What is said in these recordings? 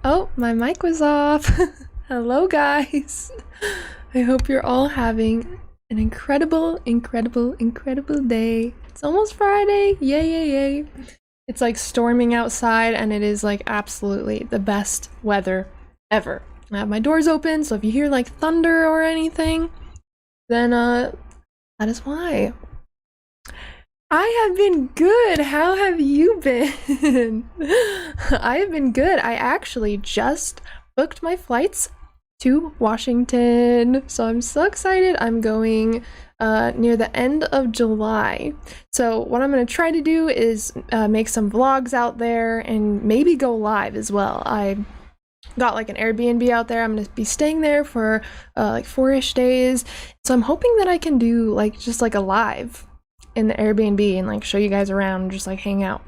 Oh, my mic was off. Hello, guys. I hope you're all having an incredible day. It's almost Friday. Yay. It's like storming outside, and it is like absolutely the best weather ever. I have my doors open, so if you hear like thunder or anything, then that is why. I have been good. How have you been? I have been good. I actually just booked my flights to Washington, so I'm so excited. I'm going near the end of July. So what I'm going to try to do is make some vlogs out there and maybe go live as well. I got like an Airbnb out there. I'm going to be staying there for like 4-ish days. So I'm hoping that I can do like just like a live in the Airbnb and like show you guys around and just like hang out.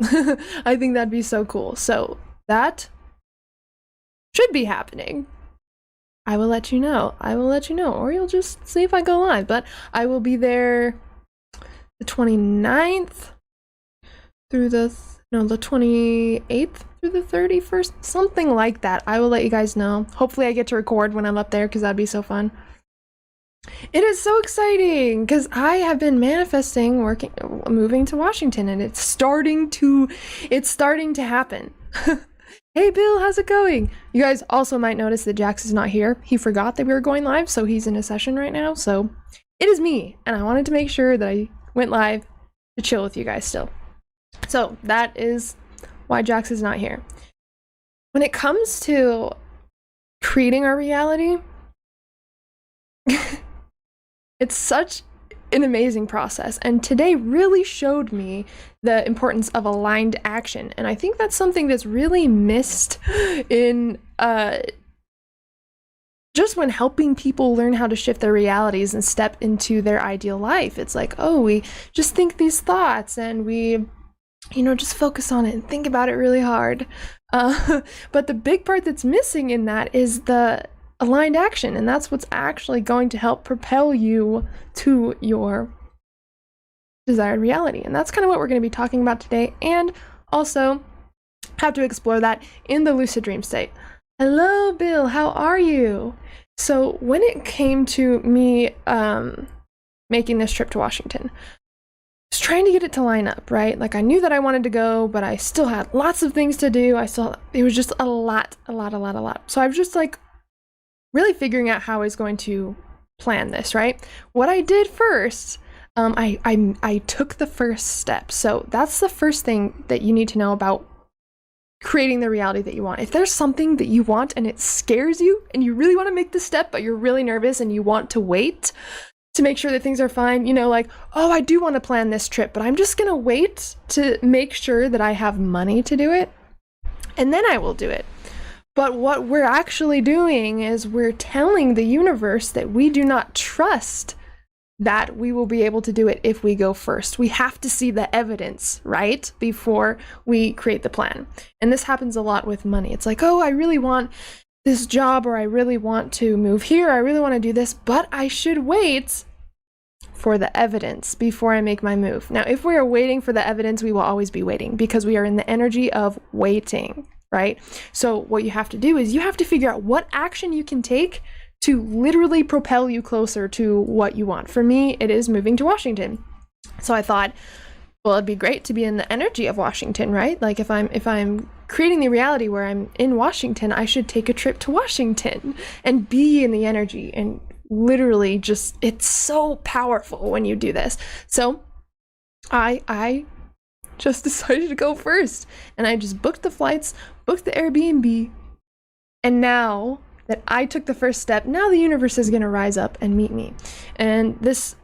I think that'd be so cool. So that should be happening. I will let you know. Or you'll just see if I go live. But I will be there the 29th through the 28th through the 31st, something like that. I will let you guys know. Hopefully I get to record when I'm up there because that'd be so fun. It is so exciting because I have been manifesting moving to Washington, and it's starting to happen. Hey Bill, how's it going? You guys also might notice that Jax is not here. He forgot that we were going live, so he's in a session right now. So it is me, and I wanted to make sure that I went live to chill with you guys still. So that is why Jax is not here. When it comes to creating our reality, it's such an amazing process, and today really showed me the importance of aligned action, and I think that's something that's really missed in just when helping people learn how to shift their realities and step into their ideal life. It's like, oh, we just think these thoughts and we just focus on it and think about it really hard, but the big part that's missing in that is the aligned action, and that's what's actually going to help propel you to your desired reality. And that's kind of what we're going to be talking about today, and also have to explore that in the lucid dream state. Hello Bill, how are you? So when it came to me making this trip to Washington, I was trying to get it to line up, right? Like I knew that I wanted to go, but I still had lots of things to do. It was just a lot. So I was just like really figuring out how I was going to plan this, right? What I did first, I took the first step. So that's the first thing that you need to know about creating the reality that you want. If there's something that you want and it scares you and you really want to make the step, but you're really nervous and you want to wait to make sure that things are fine, like, oh, I do want to plan this trip, but I'm just going to wait to make sure that I have money to do it, and then I will do it. But what we're actually doing is we're telling the universe that we do not trust that we will be able to do it if we go first. We have to see the evidence, right, before we create the plan. And this happens a lot with money. It's like, oh, I really want this job, or I really want to move here, I really want to do this, but I should wait for the evidence before I make my move. Now, if we are waiting for the evidence, we will always be waiting because we are in the energy of waiting. Right? So what you have to do is you have to figure out what action you can take to literally propel you closer to what you want. For me, it is moving to Washington. So I thought, well, it'd be great to be in the energy of Washington, right? Like if I'm creating the reality where I'm in Washington, I should take a trip to Washington and be in the energy, and literally just, it's so powerful when you do this. So I just decided to go first, and I just booked the flights, booked the Airbnb, and now that I took the first step, now the universe is going to rise up and meet me. And this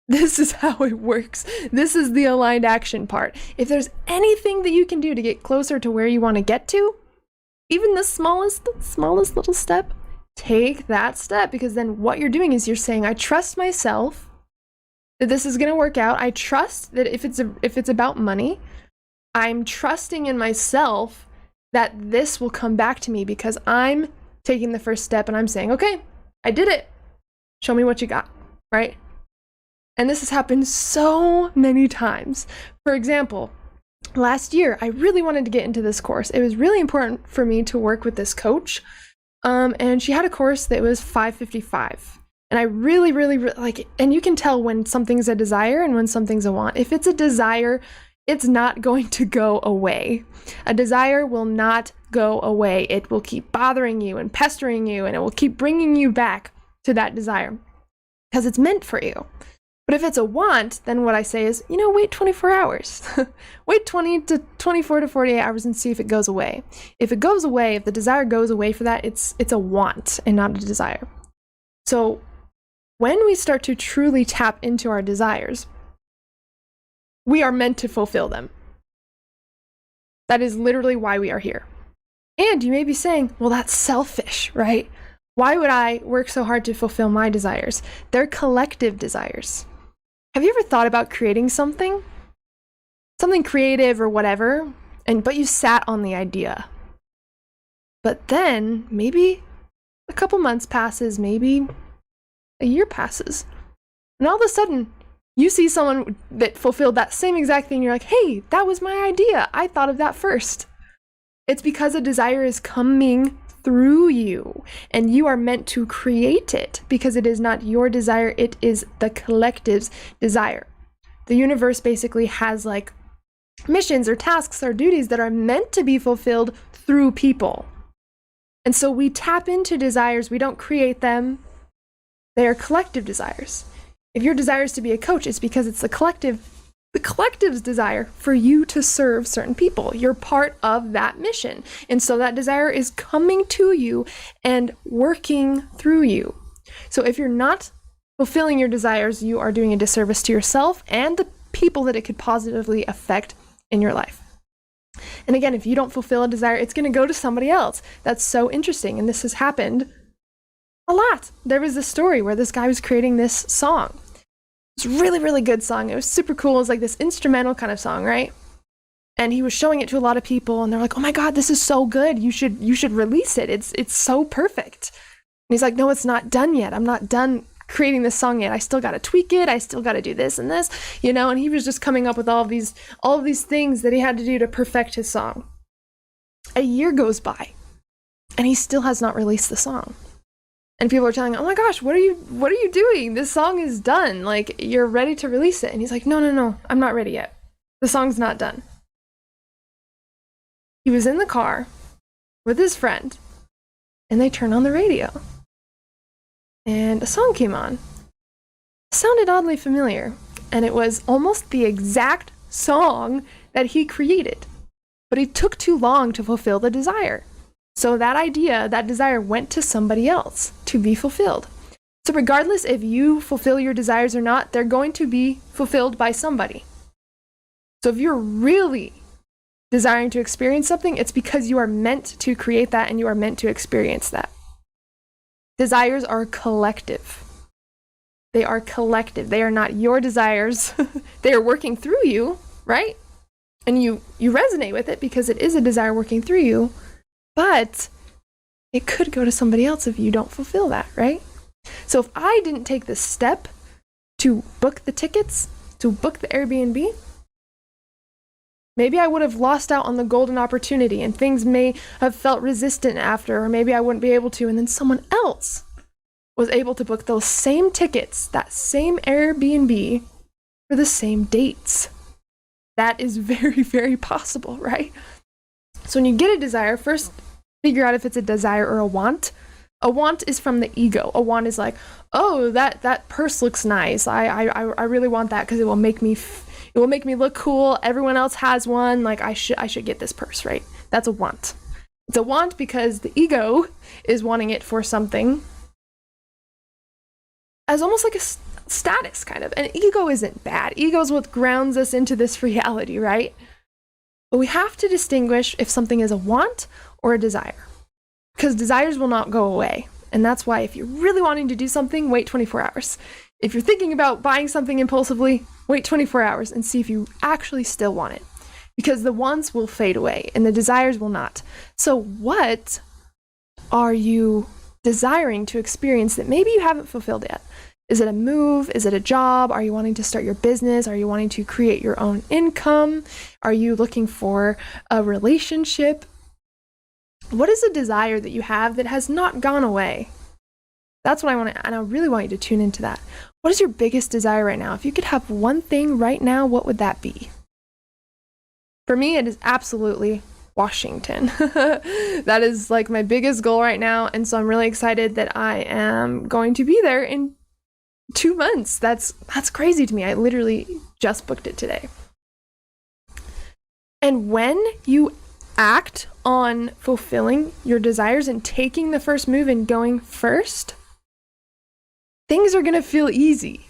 is how it works. This is the aligned action part. If there's anything that you can do to get closer to where you want to get to, even the smallest little step, take that step, because then what you're doing is you're saying, I trust myself that this is going to work out. I trust that if it's about money, I'm trusting in myself that this will come back to me because I'm taking the first step and I'm saying, okay, I did it. Show me what you got, right? And this has happened so many times. For example, last year, I really wanted to get into this course. It was really important for me to work with this coach. And she had a course that was $555. And I really like it. And you can tell when something's a desire and when something's a want. If it's a desire, it's not going to go away. A desire will not go away. It will keep bothering you and pestering you, and it will keep bringing you back to that desire because it's meant for you. But if it's a want, then what I say is, wait 24 hours. Wait 20 to 24 to 48 hours and see if it goes away. If it goes away, if the desire goes away for that, it's a want and not a desire. So when we start to truly tap into our desires, we are meant to fulfill them. That is literally why we are here. And you may be saying, well, that's selfish, right? Why would I work so hard to fulfill my desires? They're collective desires. Have you ever thought about creating something creative or whatever, but you sat on the idea? But then maybe a couple months passes, maybe a year passes, and all of a sudden you see someone that fulfilled that same exact thing. You're like, hey, that was my idea. I thought of that first. It's because a desire is coming through you, and you are meant to create it because it is not your desire, it is the collective's desire. The universe basically has like missions or tasks or duties that are meant to be fulfilled through people. And so we tap into desires, we don't create them. They are collective desires. If your desire is to be a coach, it's because it's the collective's desire for you to serve certain people. You're part of that mission. And so that desire is coming to you and working through you. So if you're not fulfilling your desires, you are doing a disservice to yourself and the people that it could positively affect in your life. And again, if you don't fulfill a desire, it's going to go to somebody else. That's so interesting. And this has happened a lot. There was this story where this guy was creating this song. It's a really good song. It was super cool. It was like this instrumental kind of song, right? And he was showing it to a lot of people, and they're like, "Oh my God, this is so good. You should release it. It's so perfect." And he's like, "No, it's not done yet. I'm not done creating this song yet. I still got to tweak it. I still got to do this and this, And he was just coming up with all of these things that he had to do to perfect his song. A year goes by, and he still has not released the song. And people are telling him, "Oh my gosh, what are you doing? This song is done. Like, you're ready to release it." And he's like, No, I'm not ready yet. The song's not done." He was in the car with his friend, and they turned on the radio. And a song came on. It sounded oddly familiar, and it was almost the exact song that he created. But it took too long to fulfill the desire. So that desire went to somebody else to be fulfilled. So regardless if you fulfill your desires or not, they're going to be fulfilled by somebody. So if you're really desiring to experience something, it's because you are meant to create that and you are meant to experience that. Desires are collective. They are collective. They are not your desires. They are working through you, right? And you resonate with it because it is a desire working through you. But it could go to somebody else if you don't fulfill that, right? So if I didn't take the step to book the tickets, to book the Airbnb, maybe I would have lost out on the golden opportunity and things may have felt resistant after, or maybe I wouldn't be able to, and then someone else was able to book those same tickets, that same Airbnb, for the same dates. That is very possible, right? So when you get a desire, first figure out if it's a desire or a want. A want is from the ego. A want is like, oh, that purse looks nice. I really want that because it will make me look cool. Everyone else has one. Like I should get this purse, right? That's a want. It's a want because the ego is wanting it for something as almost like a status kind of. And ego isn't bad. Ego is what grounds us into this reality, right? But we have to distinguish if something is a want or a desire, because desires will not go away. And that's why if you're really wanting to do something, wait 24 hours. If you're thinking about buying something impulsively, wait 24 hours and see if you actually still want it, because the wants will fade away and the desires will not. So what are you desiring to experience that maybe you haven't fulfilled yet? Is it a move? Is it a job? Are you wanting to start your business? Are you wanting to create your own income? Are you looking for a relationship? What is a desire that you have that has not gone away? That's what I want to, and I really want you to tune into that. What is your biggest desire right now? If you could have one thing right now, what would that be? For me, it is absolutely Washington. That is like my biggest goal right now. And so I'm really excited that I am going to be there in 2 months. That's crazy to me. I literally just booked it today. And when you act on fulfilling your desires and taking the first move and going first, things are going to feel easy.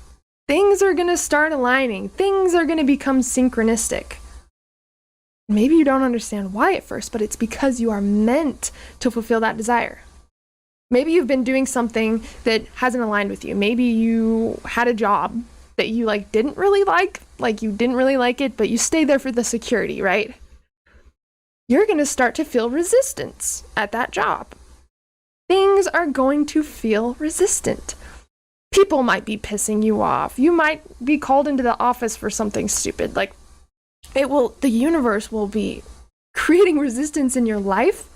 Things are going to start aligning. Things are going to become synchronistic. Maybe you don't understand why at first, but it's because you are meant to fulfill that desire. Maybe you've been doing something that hasn't aligned with you. Maybe you had a job that you didn't really like you didn't really like it, but you stayed there for the security, right? You're going to start to feel resistance at that job. Things are going to feel resistant. People might be pissing you off. You might be called into the office for something stupid. The universe will be creating resistance in your life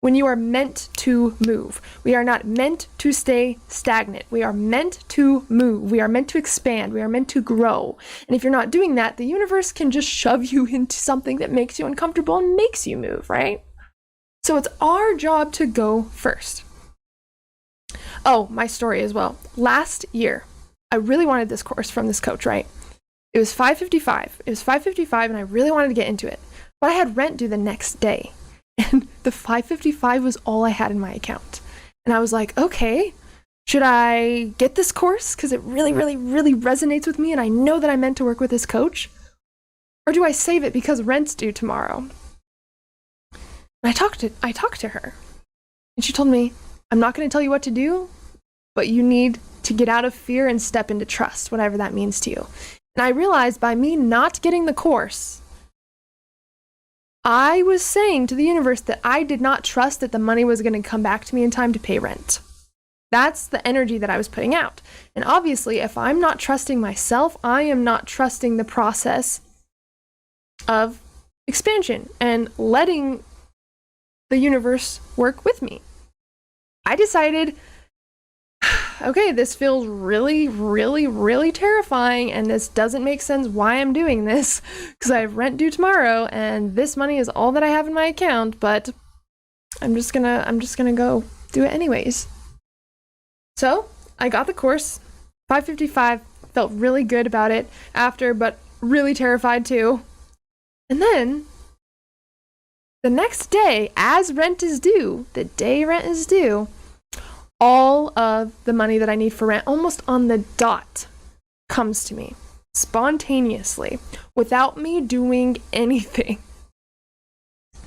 when you are meant to move. We are not meant to stay stagnant. We are meant to move. We are meant to expand. We are meant to grow. And if you're not doing that, the universe can just shove you into something that makes you uncomfortable and makes you move, right? So it's our job to go first. Oh, my story as well. Last year, I really wanted this course from this coach, right? It was $555. It was $555 and I really wanted to get into it. But I had rent due the next day. And the $555 was all I had in my account. And I was like, okay, should I get this course? Because it really, really, really resonates with me and I know that I'm meant to work with this coach. Or do I save it because rent's due tomorrow? And I talked to her. And she told me, I'm not going to tell you what to do, but you need to get out of fear and step into trust, whatever that means to you. And I realized by me not getting the course, I was saying to the universe that I did not trust that the money was going to come back to me in time to pay rent. That's the energy that I was putting out. And obviously, if I'm not trusting myself, I am not trusting the process of expansion and letting the universe work with me. I decided, okay, this feels really, really, really terrifying, and this doesn't make sense why I'm doing this, because I have rent due tomorrow, and this money is all that I have in my account, but I'm just gonna go do it anyways. So I got the course, $555, felt really good about it after, but really terrified too. And then the next day, as rent is due, the day rent is due, all of the money that I need for rent, almost on the dot, comes to me spontaneously without me doing anything.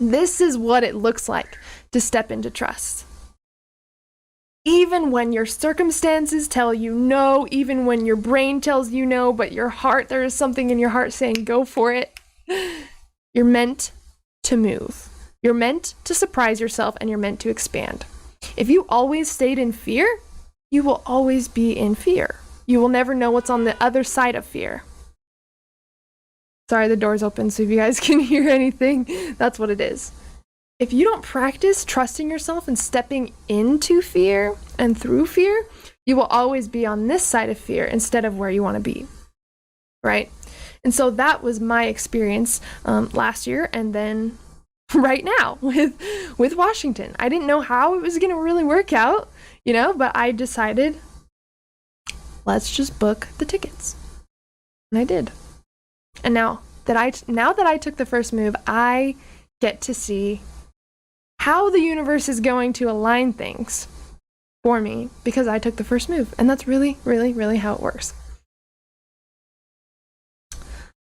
This is what it looks like to step into trust. Even when your circumstances tell you no, even when your brain tells you no, but your heart, there is something in your heart saying go for it, you're meant to move. You're meant to surprise yourself and you're meant to expand. If you always stayed in fear, you will always be in fear. You will never know what's on the other side of fear. Sorry, the door's open, so if you guys can hear anything, that's what it is. If you don't practice trusting yourself and stepping into fear and through fear, you will always be on this side of fear instead of where you want to be, right? And so that was my experience last year, and then right now with Washington. I didn't know how it was going to really work out, but I decided, let's just book the tickets. And I did. And now that I took the first move, I get to see how the universe is going to align things for me because I took the first move. And that's really, really, really how it works.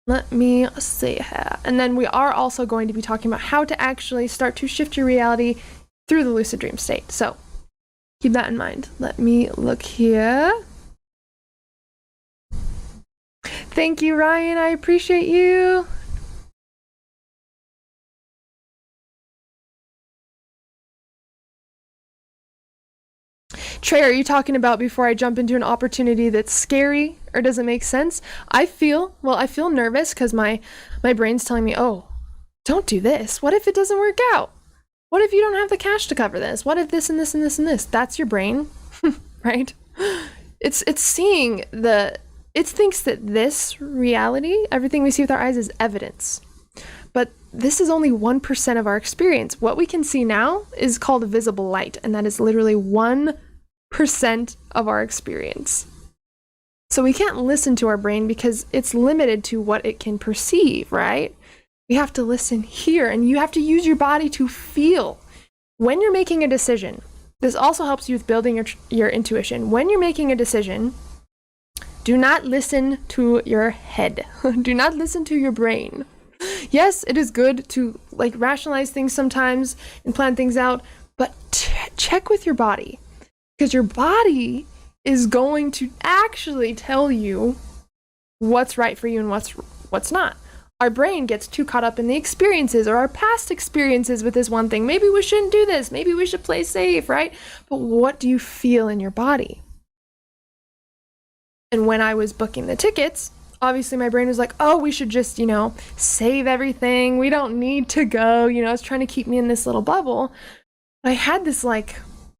Let me see here. And then we are also going to be talking about how to actually start to shift your reality through the lucid dream state. So keep that in mind. Let me look here. Thank you, Ryan. I appreciate you. Trey, are you talking about before I jump into an opportunity that's scary or doesn't make sense? I feel nervous because my brain's telling me, oh, don't do this. What if it doesn't work out? What if you don't have the cash to cover this? What if this and this and this and this? That's your brain, right? It's seeing it thinks that this reality, everything we see with our eyes, is evidence. But this is only 1% of our experience. What we can see now is called visible light, and that is literally 1% of our experience. So we can't listen to our brain because it's limited to what it can perceive, right? We have to listen here, and you have to use your body to feel. When you're making a decision, this also helps you with building your intuition. When you're making a decision, do not listen to your head. Do not listen to your brain. Yes, it is good to rationalize things sometimes and plan things out, but check with your body, because your body is going to actually tell you what's right for you and what's not. Our brain gets too caught up in the experiences or our past experiences with this one thing. Maybe we shouldn't do this. Maybe we should play safe, right? But what do you feel in your body? And when I was booking the tickets, obviously my brain was like, oh, we should just, save everything. We don't need to go. It's trying to keep me in this little bubble. But I had this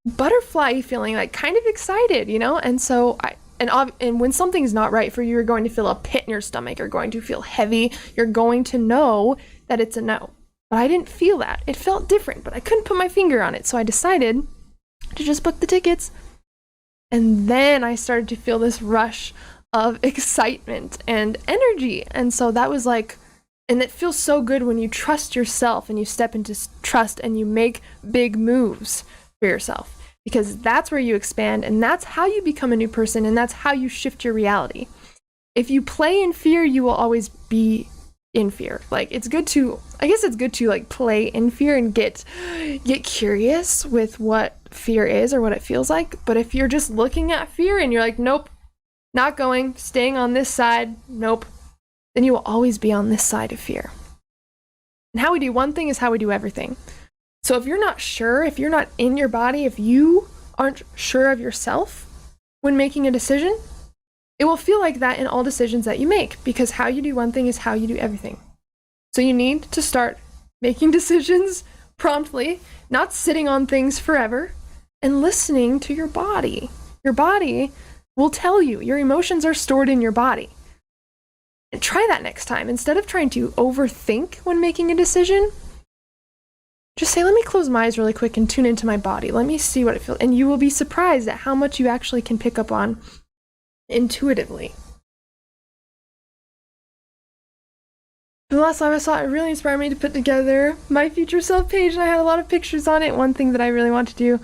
butterfly feeling, kind of excited, and so and when something's not right for you, you're going to feel a pit in your stomach. You're going to feel heavy. You're going to know that it's a no. But I didn't feel that. It felt different, but I couldn't put my finger on it. So I decided to just book the tickets. And then I started to feel this rush of excitement and energy. And so that was and it feels so good when you trust yourself and you step into trust and you make big moves for yourself. Because that's where you expand, and that's how you become a new person, and that's how you shift your reality. If you play in fear, you will always be in fear. It's good to play in fear and get curious with what fear is or what it feels like. But if you're just looking at fear and you're like, nope, not going, staying on this side, nope, then you will always be on this side of fear. And how we do one thing is how we do everything. So if you're not sure, if you're not in your body, if you aren't sure of yourself when making a decision, it will feel like that in all decisions that you make, because how you do one thing is how you do everything. So you need to start making decisions promptly, not sitting on things forever, and listening to your body. Your body will tell you. Your emotions are stored in your body. And try that next time. Instead of trying to overthink when making a decision, just say, let me close my eyes really quick and tune into my body. Let me see what it feels. And you will be surprised at how much you actually can pick up on intuitively. The last time I saw it, it really inspired me to put together my future self page, and I had a lot of pictures on it. One thing that I really want to do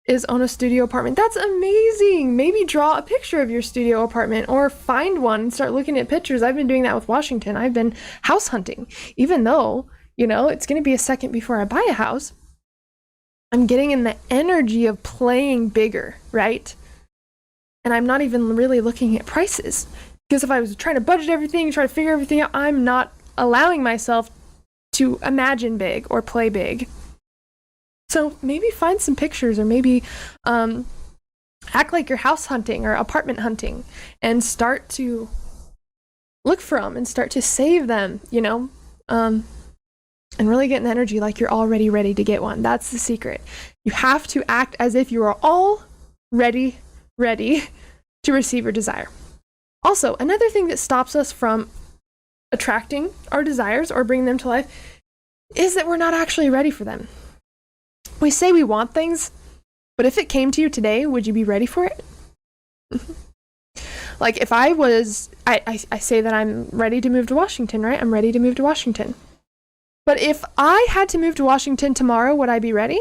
is own a studio apartment. That's amazing. Maybe draw a picture of your studio apartment or find one and start looking at pictures. I've been doing that with Washington. I've been house hunting, even though it's going to be a second before I buy a house. I'm getting in the energy of playing bigger, right? And I'm not even really looking at prices, because if I was trying to budget everything, try to figure everything out, I'm not allowing myself to imagine big or play big. So maybe find some pictures, or maybe act like you're house hunting or apartment hunting and start to look for them and start to save them, and really get an energy like you're already ready to get one. That's the secret. You have to act as if you are already ready to receive your desire. Also, another thing that stops us from attracting our desires or bringing them to life is that we're not actually ready for them. We say we want things, but if it came to you today, would you be ready for it? If I say that I'm ready to move to Washington, right? I'm ready to move to Washington. But if I had to move to Washington tomorrow, would I be ready?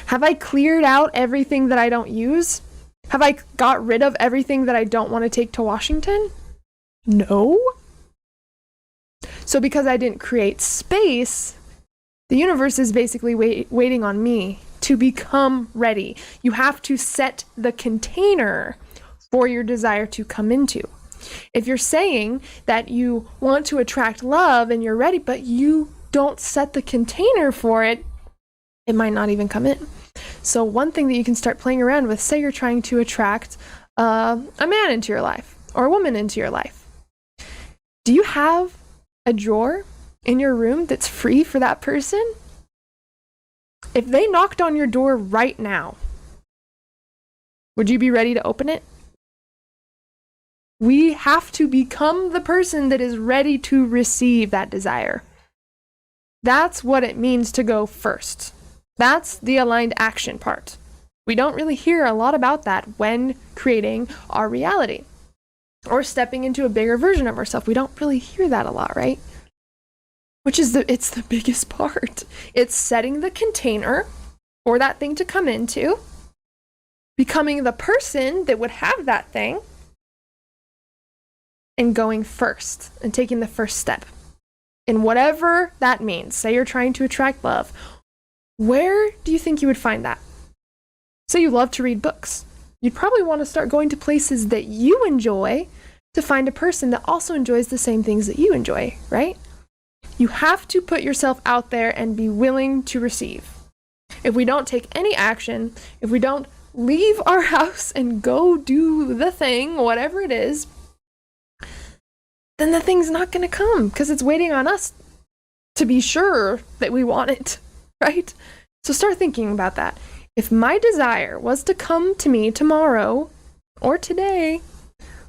Have I cleared out everything that I don't use? Have I got rid of everything that I don't want to take to Washington? No. So because I didn't create space, the universe is basically waiting on me to become ready. You have to set the container for your desire to come into. If you're saying that you want to attract love and you're ready, but you don't set the container for it, it might not even come in. So one thing that you can start playing around with, say you're trying to attract a man into your life or a woman into your life. Do you have a drawer in your room that's free for that person? If they knocked on your door right now, would you be ready to open it? We have to become the person that is ready to receive that desire. That's what it means to go first. That's the aligned action part. We don't really hear a lot about that when creating our reality or stepping into a bigger version of ourselves. We don't really hear that a lot, right? Which is it's the biggest part. It's setting the container for that thing to come into, becoming the person that would have that thing, and going first and taking the first step in whatever that means. Say you're trying to attract love. Where do you think you would find that? Say you love to read books. You'd probably want to start going to places that you enjoy to find a person that also enjoys the same things that you enjoy, right? You have to put yourself out there and be willing to receive. If we don't take any action, if we don't leave our house and go do the thing, whatever it is, then the thing's not going to come because it's waiting on us to be sure that we want it, right? So start thinking about that. If my desire was to come to me tomorrow or today,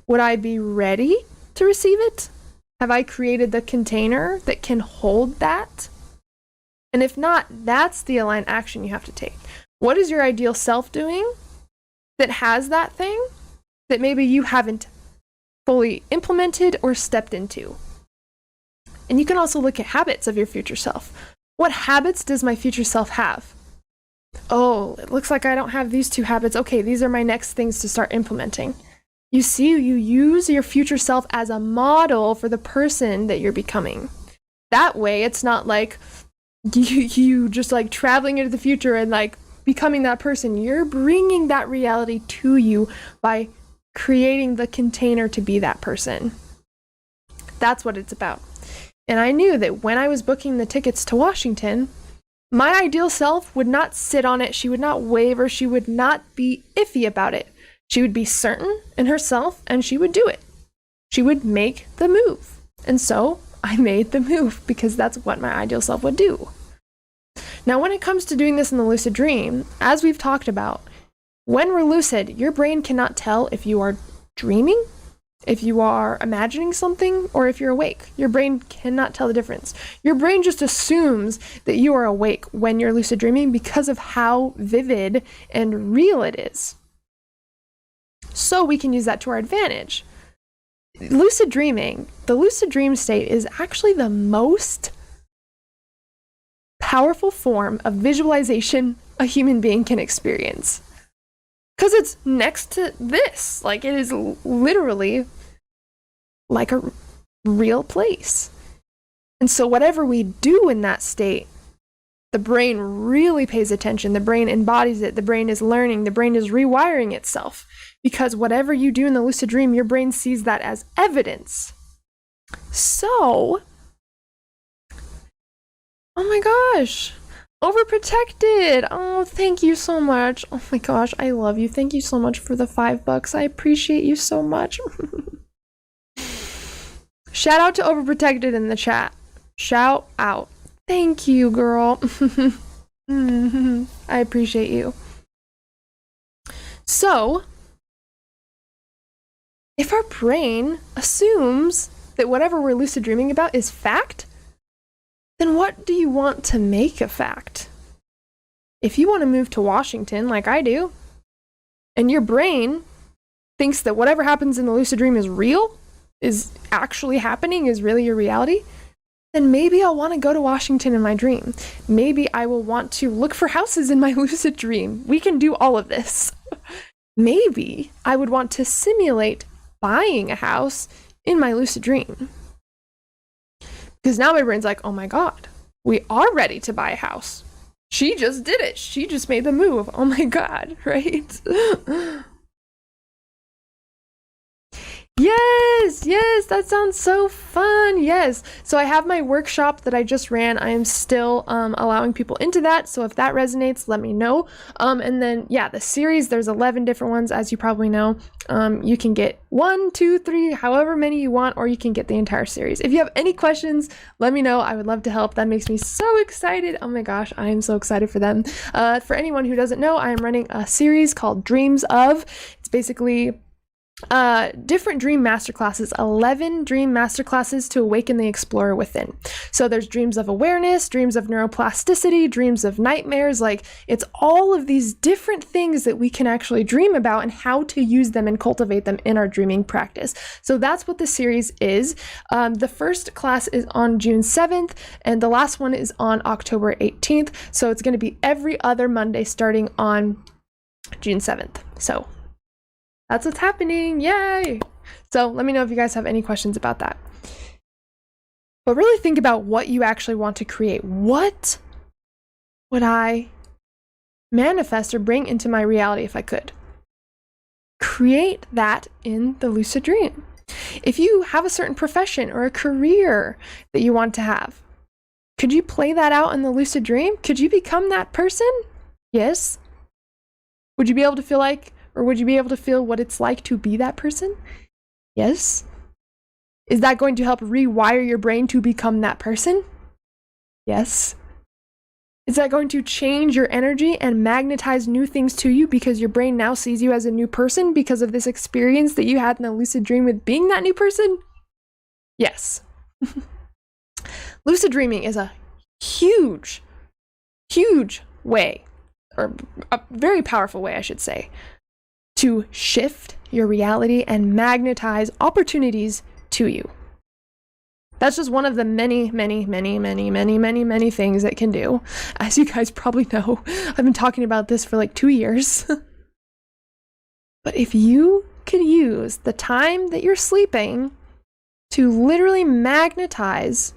would I be ready to receive it? Have I created the container that can hold that? And if not, that's the aligned action you have to take. What is your ideal self doing that has that thing that maybe you haven't fully implemented or stepped into? And you can also look at habits of your future self. What habits does my future self have? Oh, it looks like I don't have these 2 habits. Okay, these are my next things to start implementing. You see, you use your future self as a model for the person that you're becoming. That way, it's not like you just like traveling into the future and like becoming that person. You're bringing that reality to you by creating the container to be that person. That's what it's about. And I knew that when I was booking the tickets to Washington, my ideal self would not sit on it. She would not waver. She would not be iffy about it. She would be certain in herself and she would do it. She would make the move. And so I made the move because that's what my ideal self would do. Now, when it comes to doing this in the lucid dream, as we've talked about, when we're lucid, your brain cannot tell if you are dreaming, if you are imagining something, or if you're awake. Your brain cannot tell the difference. Your brain just assumes that you are awake when you're lucid dreaming because of how vivid and real it is. So we can use that to our advantage. Lucid dreaming, the lucid dream state is actually the most powerful form of visualization a human being can experience. Because it's next to this. Like, it is literally like a real place. And so whatever we do in that state, the brain really pays attention. The brain embodies it. The brain is learning. The brain is rewiring itself. Because whatever you do in the lucid dream, your brain sees that as evidence. So, oh my gosh, overprotected. Oh, thank you so much. Oh my gosh, I love you. Thank you so much for the $5. I appreciate you so much. Shout out to overprotected in the chat. Shout out. Thank you, girl. I appreciate you. So, if our brain assumes that whatever we're lucid dreaming about is fact, then what do you want to make a fact? If you want to move to Washington like I do, and your brain thinks that whatever happens in the lucid dream is real, is actually happening, is really your reality, then maybe I'll want to go to Washington in my dream. Maybe I will want to look for houses in my lucid dream. We can do all of this. Maybe I would want to simulate buying a house in my lucid dream. Because now my brain's like, oh my God, we are ready to buy a house. She just did it. She just made the move. Oh my God, right? Yes, Yes, that sounds so fun. Yes. So I have my workshop that I just ran. I am still allowing people into that. So if that resonates, let me know. And then, yeah, the series, there's 11 different ones, as you probably know. You can get 1, 2, 3, however many you want, or you can get the entire series. If you have any questions, let me know. I would love to help. That makes me so excited. Oh my gosh, I am so excited for them. For anyone who doesn't know, I am running a series called Dreams of. It's basically different dream masterclasses, 11 dream masterclasses to awaken the explorer within. So there's dreams of awareness, dreams of neuroplasticity, dreams of nightmares. Like, it's all of these different things that we can actually dream about and how to use them and cultivate them in our dreaming practice. So that's what the series is. The first class is on June 7th and the last one is on October 18th. So it's going to be every other Monday starting on June 7th. So that's what's happening. Yay! So let me know if you guys have any questions about that. But really think about what you actually want to create. What would I manifest or bring into my reality if I could? Create that in the lucid dream. If you have a certain profession or a career that you want to have, could you play that out in the lucid dream? Could you become that person? Yes. Would you be able to feel like, or would you be able to feel what it's like to be that person? Yes. Is that going to help rewire your brain to become that person? Yes. Is that going to change your energy and magnetize new things to you because your brain now sees you as a new person because of this experience that you had in the lucid dream with being that new person? Yes. Lucid dreaming is a huge, huge way, or a very powerful way, I should say, to shift your reality and magnetize opportunities to you. That's just one of the many, many, many, many, many, many, many things it can do. As you guys probably know, I've been talking about this for like 2 years. But if you could use the time that you're sleeping to literally magnetize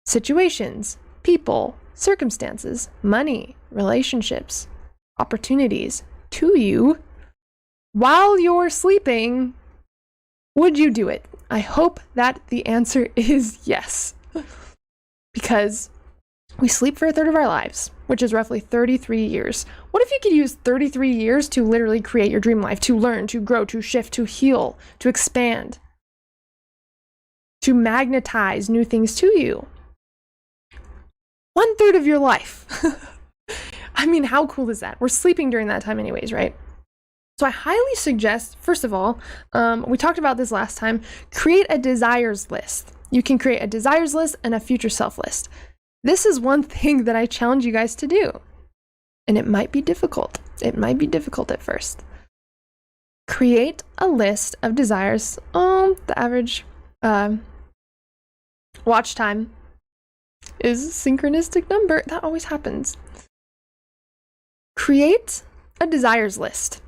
situations, people, circumstances, money, relationships, opportunities to you, while you're sleeping, would you do it? I hope that the answer is yes. Because we sleep for a third of our lives, which is roughly 33 years. What if you could use 33 years to literally create your dream life, to learn, to grow, to shift, to heal, to expand, to magnetize new things to you? 1/3 of your life. I mean, how cool is that? We're sleeping during that time anyways, right? So I highly suggest, first of all, we talked about this last time, create a desires list. You can create a desires list and a future self list. This is one thing that I challenge you guys to do. And it might be difficult. It might be difficult at first. Create a list of desires. The average watch time is a synchronistic number. That always happens. Create a desires list.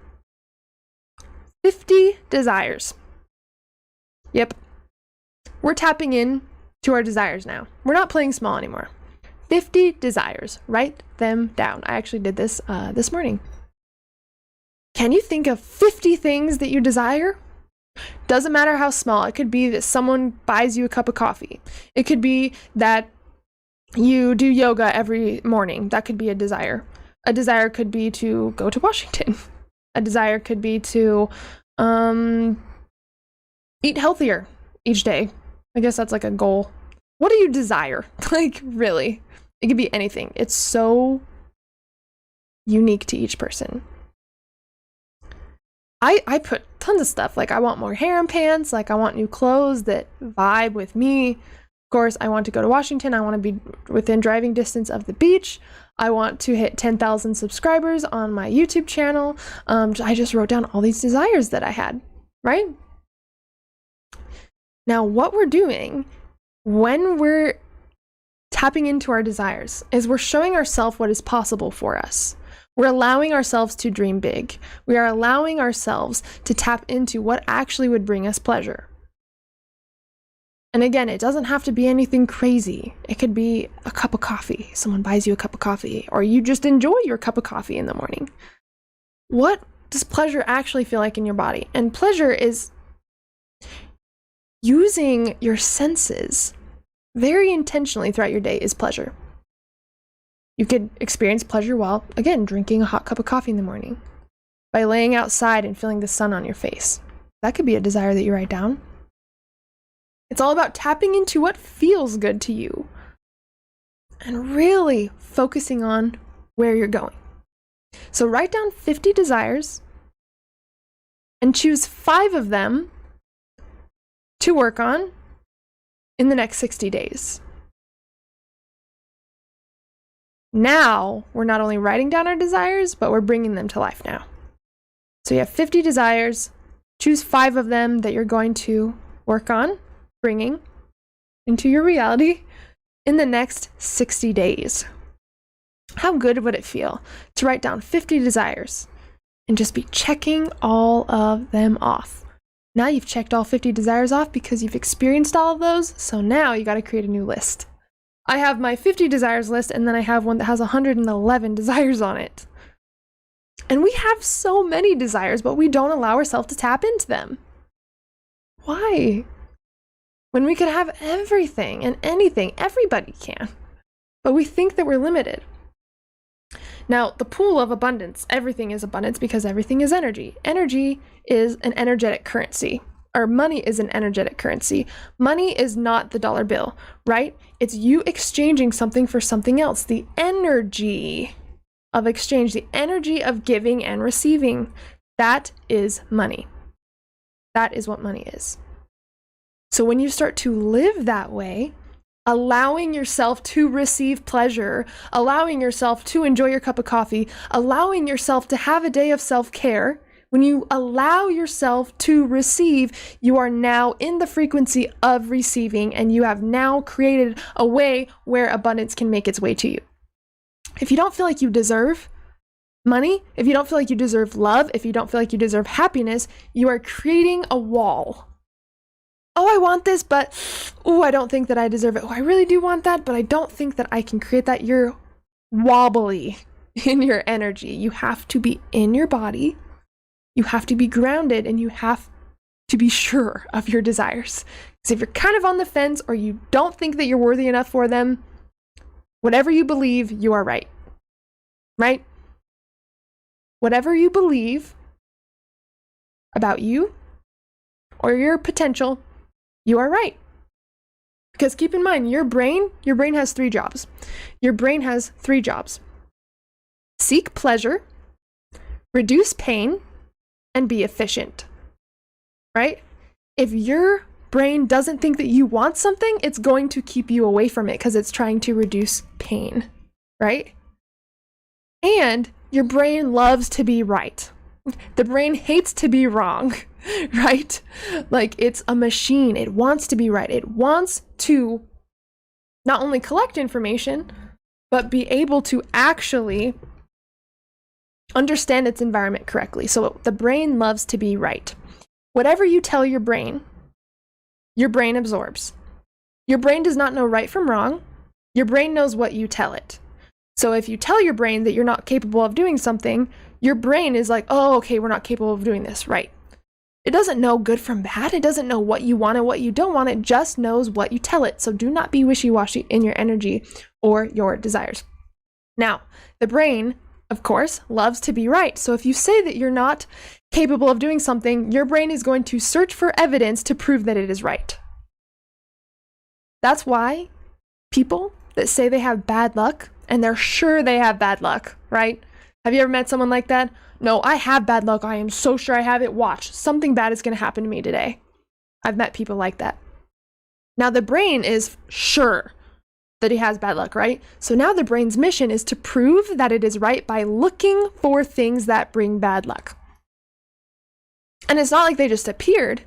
50 desires. Yep. We're tapping in to our desires now. We're not playing small anymore. 50 desires. Write them down. I actually did this this morning. Can you think of 50 things that you desire? Doesn't matter how small. It could be that someone buys you a cup of coffee. It could be that you do yoga every morning. That could be a desire. A desire could be to go to Washington. A desire could be to eat healthier each day. I guess that's like a goal. What do you desire? Like, really? It could be anything. It's so unique to each person. I put tons of stuff. Like, I want more hair and pants. Like, I want new clothes that vibe with me. Of course, I want to go to Washington. I want to be within driving distance of the beach. I want to hit 10,000 subscribers on my YouTube channel. I just wrote down all these desires that I had, right? Now, what we're doing when we're tapping into our desires is we're showing ourselves what is possible for us. We're allowing ourselves to dream big. We are allowing ourselves to tap into what actually would bring us pleasure. And again, it doesn't have to be anything crazy. It could be a cup of coffee. Someone buys you a cup of coffee, or you just enjoy your cup of coffee in the morning. What does pleasure actually feel like in your body? And pleasure is, using your senses very intentionally throughout your day is pleasure. You could experience pleasure while, again, drinking a hot cup of coffee in the morning, by laying outside and feeling the sun on your face. That could be a desire that you write down. It's all about tapping into what feels good to you and really focusing on where you're going. So write down 50 desires and choose 5 of them to work on in the next 60 days. Now, we're not only writing down our desires, but we're bringing them to life now. So you have 50 desires, choose 5 of them that you're going to work on bringing into your reality in the next 60 days. How good would it feel to write down 50 desires and just be checking all of them off? Now you've checked all 50 desires off because you've experienced all of those, so now you got to create a new list. I have my 50 desires list, and then I have one that has 111 desires on it. And we have so many desires, but we don't allow ourselves to tap into them. Why? When we could have everything and anything, everybody can. But we think that we're limited. Now, the pool of abundance, everything is abundance because everything is energy. Energy is an energetic currency. Or money is an energetic currency. Money is not the dollar bill, right? It's you exchanging something for something else. The energy of exchange, the energy of giving and receiving, that is money. That is what money is. So when you start to live that way, allowing yourself to receive pleasure, allowing yourself to enjoy your cup of coffee, allowing yourself to have a day of self-care, when you allow yourself to receive, you are now in the frequency of receiving, and you have now created a way where abundance can make its way to you. If you don't feel like you deserve money, if you don't feel like you deserve love, if you don't feel like you deserve happiness, you are creating a wall. Oh, I want this, but I don't think that I deserve it. Oh, I really do want that, but I don't think that I can create that. You're wobbly in your energy. You have to be in your body. You have to be grounded, and you have to be sure of your desires. Because if you're kind of on the fence or you don't think that you're worthy enough for them, whatever you believe, you are right. Right? Whatever you believe about you or your potential, you are right. Because keep in mind, your brain has 3 jobs. Your brain has 3 jobs. Seek pleasure, reduce pain, and be efficient. Right? If your brain doesn't think that you want something, it's going to keep you away from it because it's trying to reduce pain. Right? And your brain loves to be right. The brain hates to be wrong, right? Like, it's a machine. It wants to be right. It wants to not only collect information, but be able to actually understand its environment correctly. So the brain loves to be right. Whatever you tell your brain absorbs. Your brain does not know right from wrong. Your brain knows what you tell it. So if you tell your brain that you're not capable of doing something, your brain is like, oh, okay, we're not capable of doing this, right? It doesn't know good from bad. It doesn't know what you want and what you don't want. It just knows what you tell it. So do not be wishy-washy in your energy or your desires. Now, the brain, of course, loves to be right. So if you say that you're not capable of doing something, your brain is going to search for evidence to prove that it is right. That's why people that say they have bad luck, and they're sure they have bad luck, right? Have you ever met someone like that? No, I have bad luck. I am so sure I have it. Watch, something bad is going to happen to me today. I've met people like that. Now the brain is sure that he has bad luck, right? So now the brain's mission is to prove that it is right by looking for things that bring bad luck. And it's not like they just appeared.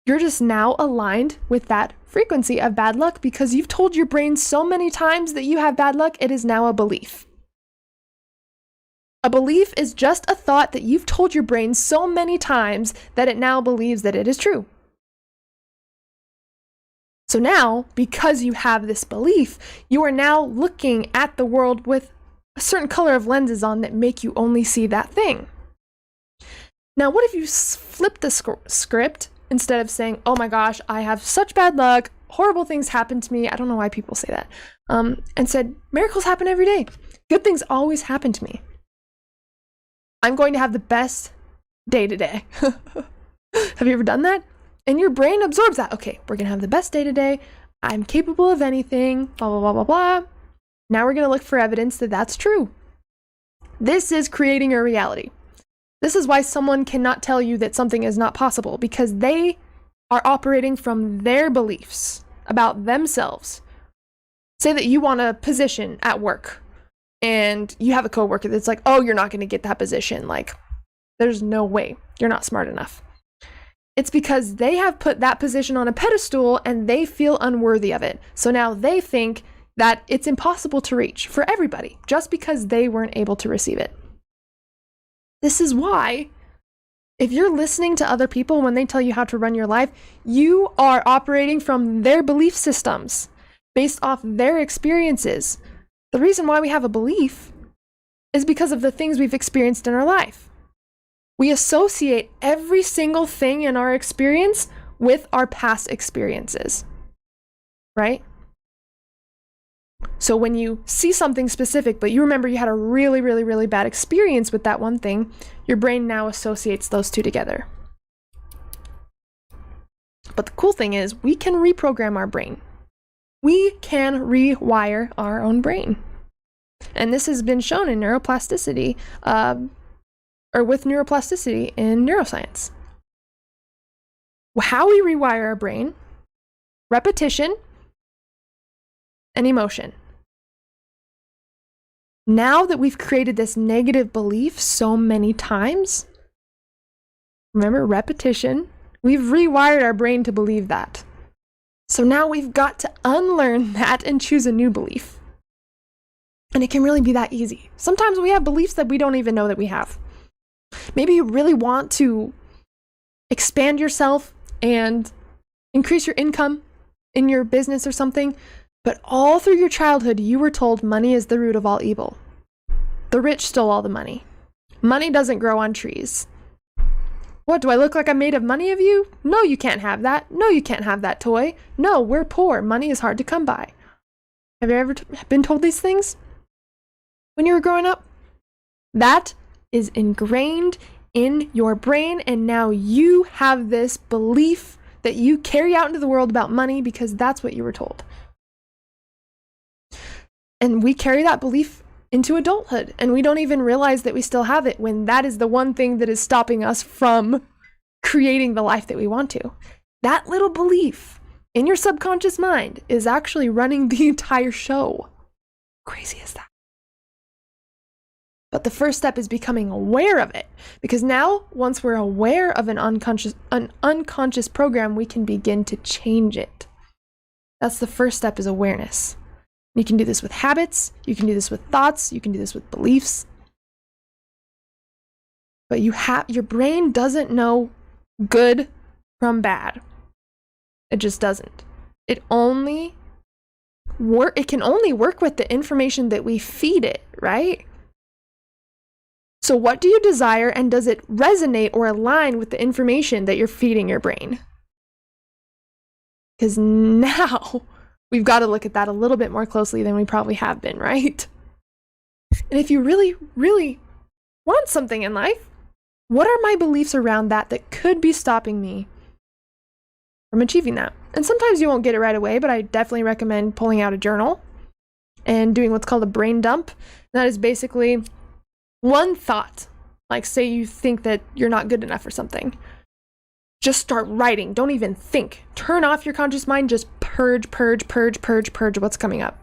You're just now aligned with that frequency of bad luck because you've told your brain so many times that you have bad luck, it is now a belief. A belief is just a thought that you've told your brain so many times that it now believes that it is true. So now, because you have this belief, you are now looking at the world with a certain color of lenses on that make you only see that thing. Now, what if you flip the script instead of saying, oh my gosh, I have such bad luck, horrible things happen to me. I don't know why people say that. And said, miracles happen every day. Good things always happen to me. I'm going to have the best day today. Have you ever done that? And your brain absorbs that. Okay, we're going to have the best day today. I'm capable of anything, blah, blah, blah, blah, blah. Now we're going to look for evidence that that's true. This is creating your reality. This is why someone cannot tell you that something is not possible, because they are operating from their beliefs about themselves. Say that you want a position at work and you have a coworker that's like, oh, you're not going to get that position. Like, there's no way. You're not smart enough. It's because they have put that position on a pedestal and they feel unworthy of it. So now they think that it's impossible to reach for everybody just because they weren't able to receive it. This is why, if you're listening to other people when they tell you how to run your life, you are operating from their belief systems based off their experiences. The reason why we have a belief is because of the things we've experienced in our life. We associate every single thing in our experience with our past experiences, right? So when you see something specific, but you remember you had a really, really, really bad experience with that one thing, your brain now associates those two together. But the cool thing is we can reprogram our brain. We can rewire our own brain. And this has been shown in neuroplasticity, or with neuroplasticity in neuroscience. How we rewire our brain: repetition and emotion. Now that we've created this negative belief so many times, remember, repetition, we've rewired our brain to believe that. So now we've got to unlearn that and choose a new belief. And it can really be that easy. Sometimes we have beliefs that we don't even know that we have. Maybe you really want to expand yourself and increase your income in your business or something, but all through your childhood, you were told money is the root of all evil. The rich stole all the money. Money doesn't grow on trees. What, do I look like I'm made of money of you? No, you can't have that. No, you can't have that toy. No, we're poor. Money is hard to come by. Have you ever been told these things when you were growing up? That is ingrained in your brain, and now you have this belief that you carry out into the world about money because that's what you were told. And we carry that belief into adulthood, and we don't even realize that we still have it when that is the one thing that is stopping us from creating the life that we want to. That little belief in your subconscious mind is actually running the entire show. Crazy is that? But the first step is becoming aware of it, because now, once we're aware of an unconscious program, we can begin to change it. That's the first step, is awareness. You can do this with habits, you can do this with thoughts, you can do this with beliefs. But your brain doesn't know good from bad. It just doesn't. It can only work with the information that we feed it, right? So what do you desire, and does it resonate or align with the information that you're feeding your brain? Because now we've got to look at that a little bit more closely than we probably have been, right? And if you really, really want something in life, what are my beliefs around that could be stopping me from achieving that? And sometimes you won't get it right away, but I definitely recommend pulling out a journal and doing what's called a brain dump. That is basically one thought. Like, say you think that you're not good enough or something. Just start writing. Don't even think. Turn off your conscious mind. Just purge what's coming up.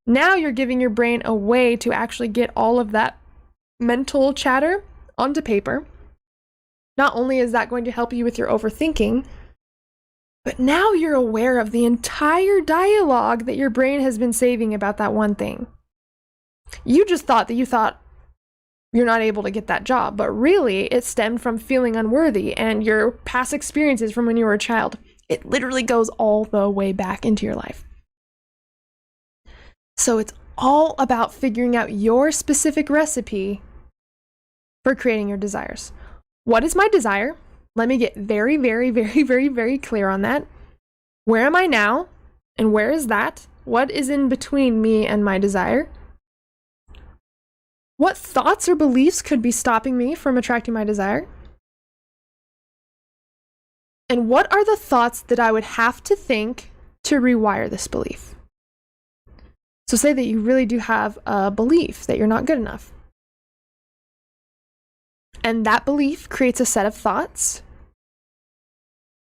Now you're giving your brain a way to actually get all of that mental chatter onto paper. Not only is that going to help you with your overthinking, but now you're aware of the entire dialogue that your brain has been saving about that one thing. You just thought that you thought you're not able to get that job, but really it stemmed from feeling unworthy and your past experiences from when you were a child. It literally goes all the way back into your life. So it's all about figuring out your specific recipe for creating your desires. What is my desire? Let me get very, very, very, very, very clear on that. Where am I now? And where is that? What is in between me and my desire? What thoughts or beliefs could be stopping me from attracting my desire? And what are the thoughts that I would have to think to rewire this belief? So say that you really do have a belief that you're not good enough. And that belief creates a set of thoughts.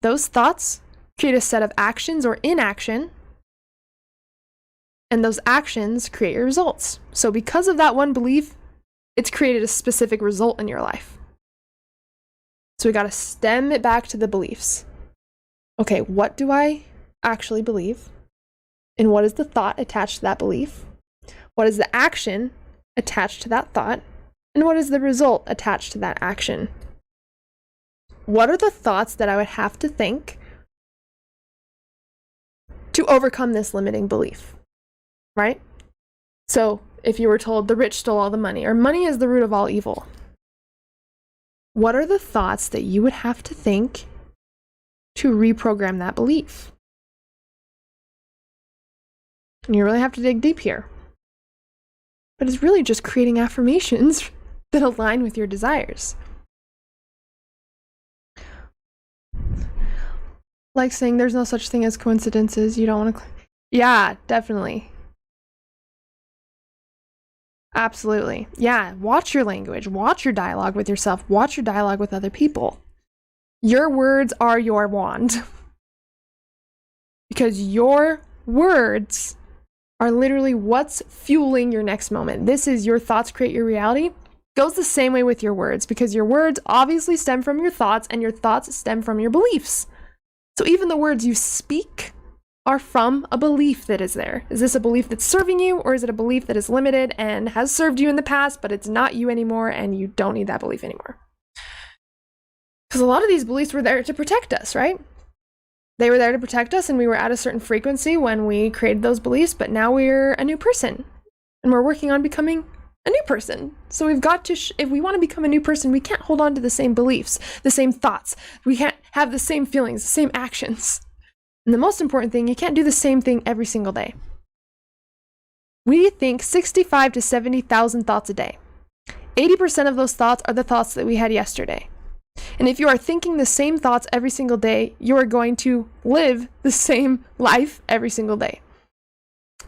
Those thoughts create a set of actions or inaction. And those actions create your results. So because of that one belief, it's created a specific result in your life. So we got to stem it back to the beliefs. Okay, what do I actually believe? And what is the thought attached to that belief? What is the action attached to that thought? And what is the result attached to that action? What are the thoughts that I would have to think to overcome this limiting belief? Right? So if you were told the rich stole all the money, or money is the root of all evil, what are the thoughts that you would have to think to reprogram that belief? And you really have to dig deep here. But it's really just creating affirmations that align with your desires. Like saying there's no such thing as coincidences. You don't want to... Yeah, definitely. Absolutely. Yeah, watch your language. Watch your dialogue with yourself. Watch your dialogue with other people. Your words are your wand. Because your words are literally what's fueling your next moment. This is your thoughts create your reality. Goes the same way with your words, because your words obviously stem from your thoughts, and your thoughts stem from your beliefs. So even the words you speak are from a belief that is there. Is this a belief that's serving you, or is it a belief that is limited and has served you in the past, but it's not you anymore and you don't need that belief anymore? Because a lot of these beliefs were there to protect us, right? They were there to protect us, and we were at a certain frequency when we created those beliefs, but now we're a new person and we're working on becoming a new person. So we've got to, if we want to become a new person, we can't hold on to the same beliefs, the same thoughts. We can't have the same feelings, the same actions. And the most important thing, you can't do the same thing every single day. We think 65 to 70,000 thoughts a day. 80% of those thoughts are the thoughts that we had yesterday. And if you are thinking the same thoughts every single day, you are going to live the same life every single day.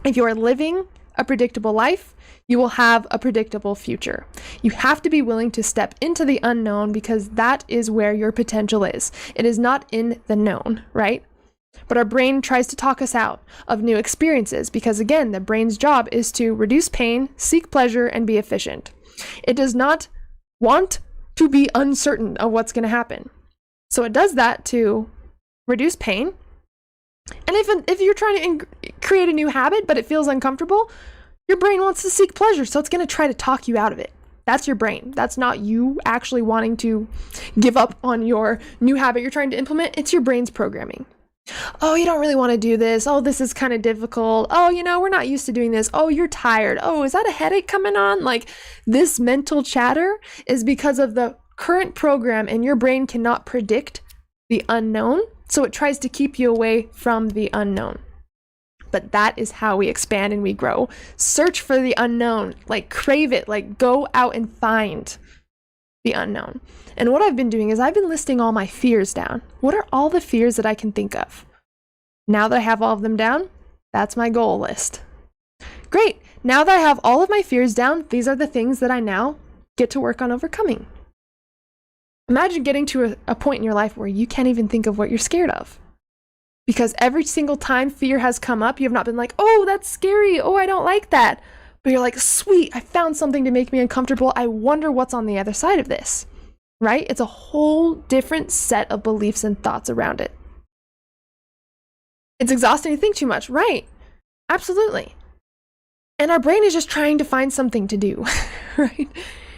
If you are living a predictable life, you will have a predictable future. You have to be willing to step into the unknown, because that is where your potential is. It is not in the known, right? But our brain tries to talk us out of new experiences because, again, the brain's job is to reduce pain, seek pleasure, and be efficient. It does not want to be uncertain of what's going to happen. So it does that to reduce pain. And if you're trying to create a new habit, but it feels uncomfortable, your brain wants to seek pleasure, so it's going to try to talk you out of it. That's your brain. That's not you actually wanting to give up on your new habit you're trying to implement. It's your brain's programming. Oh, you don't really want to do this. Oh, this is kind of difficult. Oh, we're not used to doing this. Oh, you're tired. Oh, is that a headache coming on? Like, this mental chatter is because of the current program, and your brain cannot predict the unknown, so it tries to keep you away from the unknown. But that is how we expand and we grow. Search for the unknown, like crave it, like go out and find the unknown. And what I've been doing is I've been listing all my fears down. What are all the fears that I can think of? Now that I have all of them down, that's my goal list. Great. Now that I have all of my fears down, these are the things that I now get to work on overcoming. Imagine getting to a point in your life where you can't even think of what you're scared of. Because every single time fear has come up, you have not been like, oh, that's scary. Oh, I don't like that. But you're like, sweet, I found something to make me uncomfortable. I wonder what's on the other side of this, right? It's a whole different set of beliefs and thoughts around it. It's exhausting to think too much, right? Absolutely. And our brain is just trying to find something to do, right?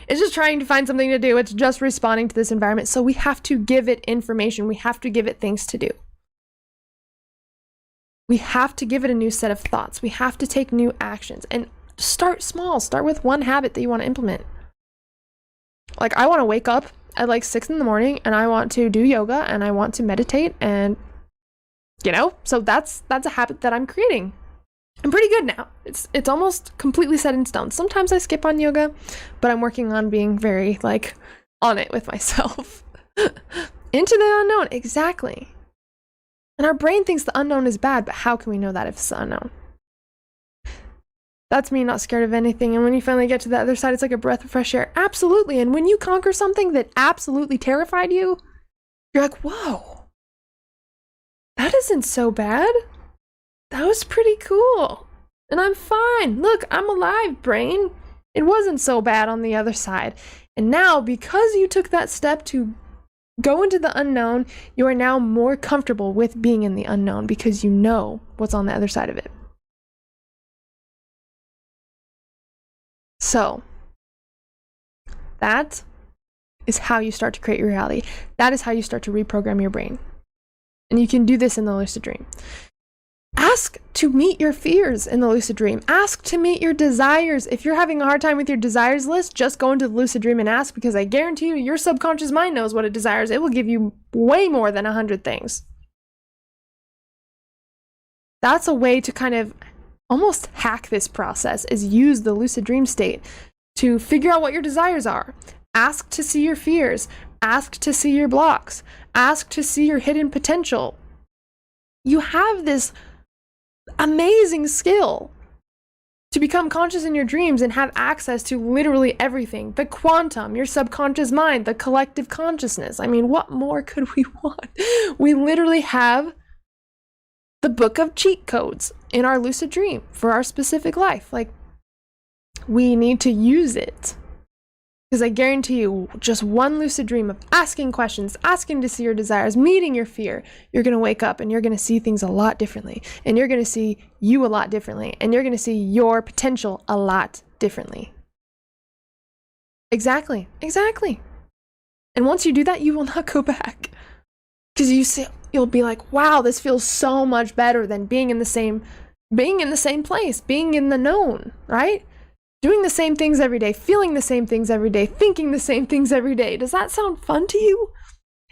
It's just trying to find something to do. It's just responding to this environment. So we have to give it information. We have to give it things to do. We have to give it a new set of thoughts. We have to take new actions and start small. Start with one habit that you want to implement. Like, I want to wake up at like 6 in the morning and I want to do yoga and I want to meditate, and so that's a habit that I'm creating. I'm pretty good now. It's almost completely set in stone. Sometimes I skip on yoga, but I'm working on being very like on it with myself. Into the unknown, exactly. And our brain thinks the unknown is bad, but how can we know that if it's the unknown? That's me not scared of anything. And when you finally get to the other side, it's like a breath of fresh air. Absolutely. And when you conquer something that absolutely terrified you, you're like, whoa, that isn't so bad. That was pretty cool. And I'm fine. Look, I'm alive, brain. It wasn't so bad on the other side. And now, because you took that step to go into the unknown, you are now more comfortable with being in the unknown because you know what's on the other side of it. So, that is how you start to create your reality. That is how you start to reprogram your brain. And you can do this in the lucid dream. Ask to meet your fears in the lucid dream. Ask to meet your desires. If you're having a hard time with your desires list, just go into the lucid dream and ask, because I guarantee you, your subconscious mind knows what it desires. It will give you way more than 100 things. That's a way to kind of almost hack this process, is use the lucid dream state to figure out what your desires are. Ask to see your fears. Ask to see your blocks. Ask to see your hidden potential. You have this amazing skill to become conscious in your dreams and have access to literally everything. The quantum, your subconscious mind, the collective consciousness. I mean, what more could we want? We literally have the book of cheat codes in our lucid dream for our specific life. Like, we need to use it. Because I guarantee you, just one lucid dream of asking questions, asking to see your desires, meeting your fear, you're going to wake up and you're going to see things a lot differently. And you're going to see you a lot differently. And you're going to see your potential a lot differently. Exactly. Exactly. And once you do that, you will not go back. Because you'll be like, wow, this feels so much better than being in the same place, being in the known, right? Doing the same things every day, feeling the same things every day, thinking the same things every day. Does that sound fun to you?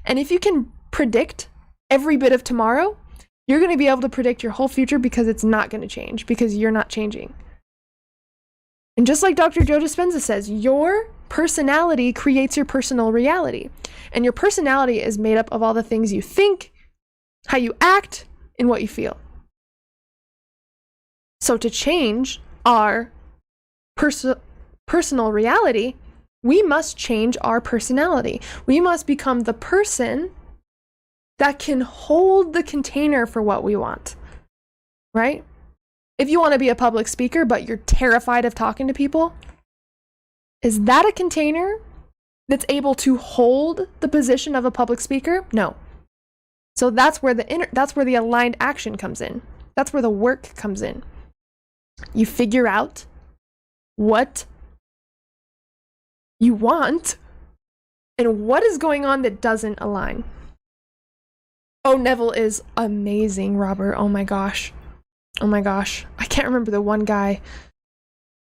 And if you can predict every bit of tomorrow, you're going to be able to predict your whole future, because it's not going to change, because you're not changing. And just like Dr. Joe Dispenza says, your personality creates your personal reality. And your personality is made up of all the things you think, how you act, and what you feel. So to change our personal reality, we must change our personality. We must become the person that can hold the container for what we want, right? If you want to be a public speaker, but you're terrified of talking to people, is that a container that's able to hold the position of a public speaker? No. So that's where the aligned action comes in. That's where the work comes in. You figure out what you want and what is going on that doesn't align. Oh, Neville is amazing, Robert. Oh my gosh. Oh my gosh. I can't remember the one guy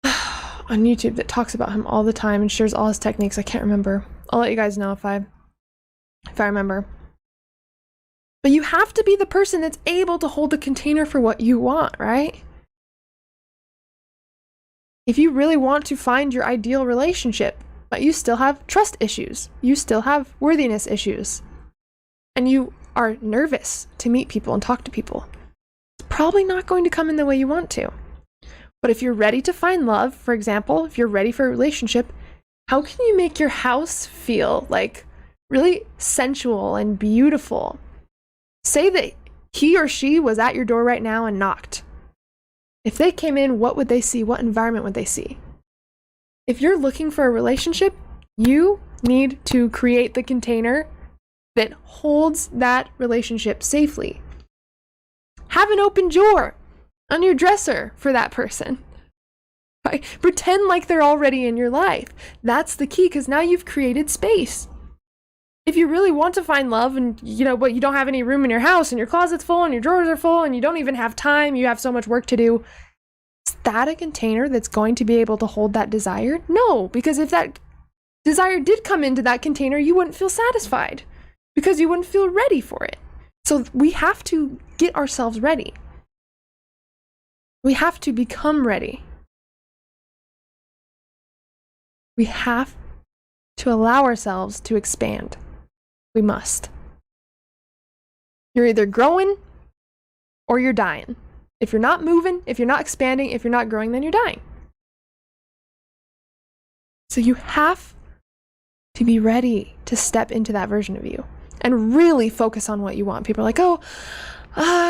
on YouTube that talks about him all the time and shares all his techniques. I can't remember. I'll let you guys know if I remember. But you have to be the person that's able to hold the container for what you want, right? If you really want to find your ideal relationship, but you still have trust issues, you still have worthiness issues, and you are nervous to meet people and talk to people, it's probably not going to come in the way you want to. But if you're ready to find love, for example, if you're ready for a relationship, how can you make your house feel like really sensual and beautiful? Say that he or she was at your door right now and knocked. If they came in, what would they see? What environment would they see? If you're looking for a relationship, you need to create the container that holds that relationship safely. Have an open drawer on your dresser for that person. Right? Pretend like they're already in your life. That's the key, because now you've created space. If you really want to find love and but you don't have any room in your house and your closet's full and your drawers are full and you don't even have time, you have so much work to do, is that a container that's going to be able to hold that desire? No, because if that desire did come into that container, you wouldn't feel satisfied because you wouldn't feel ready for it. So we have to get ourselves ready. We have to become ready. We have to allow ourselves to expand. We must. You're either growing or you're dying. If you're not moving, if you're not expanding, if you're not growing, then you're dying. So you have to be ready to step into that version of you and really focus on what you want. People are like, oh,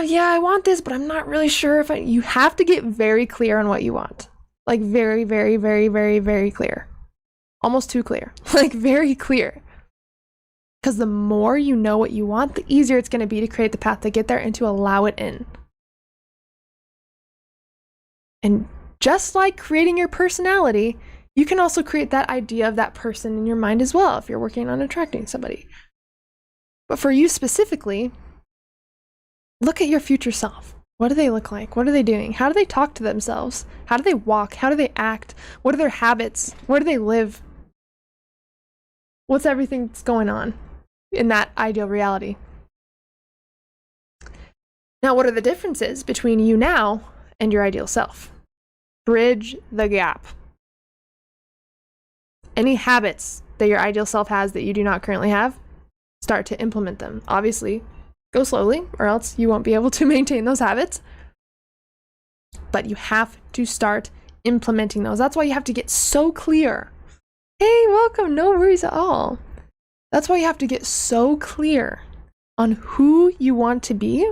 yeah, I want this, but I'm not really sure if you have to get very clear on what you want. Like very, very, very, very, very clear. Almost too clear. Like very clear. Because the more you know what you want, the easier it's going to be to create the path to get there and to allow it in. And just like creating your personality, you can also create that idea of that person in your mind as well if you're working on attracting somebody. But for you specifically, look at your future self. What do they look like? What are they doing? How do they talk to themselves? How do they walk? How do they act? What are their habits? Where do they live? What's everything that's going on in that ideal reality? Now, what are the differences between you now and your ideal self? Bridge the gap. Any habits that your ideal self has that you do not currently have, start to implement them. Obviously, go slowly or else you won't be able to maintain those habits. But you have to start implementing those. That's why you have to get so clear. Hey, welcome. No worries at all. That's why you have to get so clear on who you want to be.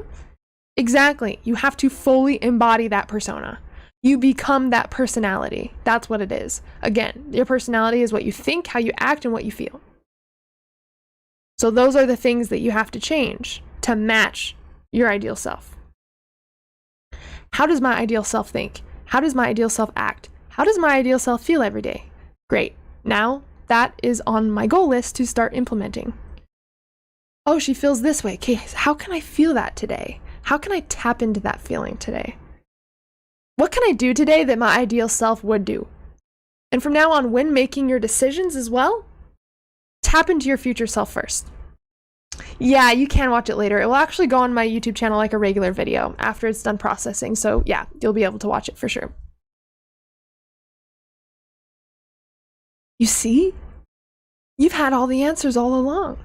Exactly. You have to fully embody that persona. You become that personality. That's what it is. Again, your personality is what you think, how you act, and what you feel. So those are the things that you have to change to match your ideal self. How does my ideal self think? How does my ideal self act? How does my ideal self feel every day? Great. Now that is on my goal list to start implementing. Oh, she feels this way. Okay, how can I feel that today? How can I tap into that feeling today? What can I do today that my ideal self would do? And from now on, when making your decisions as well, tap into your future self first. Yeah, you can watch it later. It will actually go on my YouTube channel like a regular video after it's done processing. So yeah, you'll be able to watch it for sure. You see? You've had all the answers all along.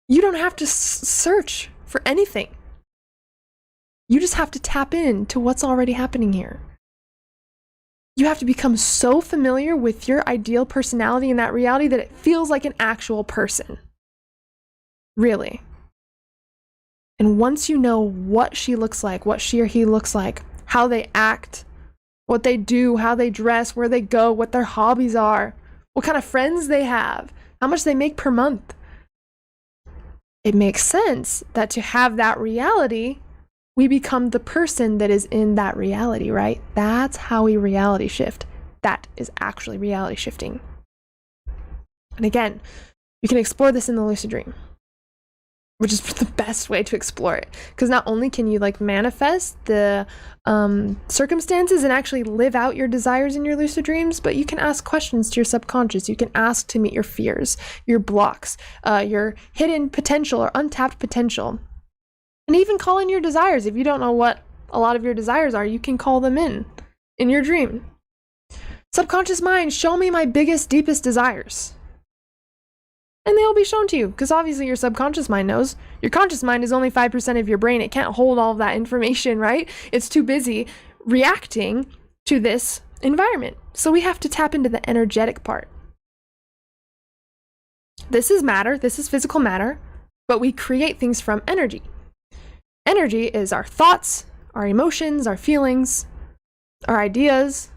You don't have to search for anything. You just have to tap into what's already happening here. You have to become so familiar with your ideal personality in that reality that it feels like an actual person. Really. And once you know what she looks like, what she or he looks like, how they act, what they do, how they dress, where they go, what their hobbies are, what kind of friends they have, how much they make per month, it makes sense that to have that reality, we become the person that is in that reality, right? That's how we reality shift. That is actually reality shifting. And again, you can explore this in the lucid dream, which is the best way to explore it. Because not only can you like manifest the circumstances and actually live out your desires in your lucid dreams, but you can ask questions to your subconscious. You can ask to meet your fears, your blocks, your hidden potential or untapped potential. And even call in your desires. If you don't know what a lot of your desires are, you can call them in your dream. Subconscious mind, show me my biggest, deepest desires. And they'll be shown to you, because obviously your subconscious mind knows. Your conscious mind is only 5% of your brain. It can't hold all of that information, right? It's too busy reacting to this environment. So we have to tap into the energetic part. This is matter. This is physical matter, but we create things from energy. Energy is our thoughts, our emotions, our feelings, our ideas.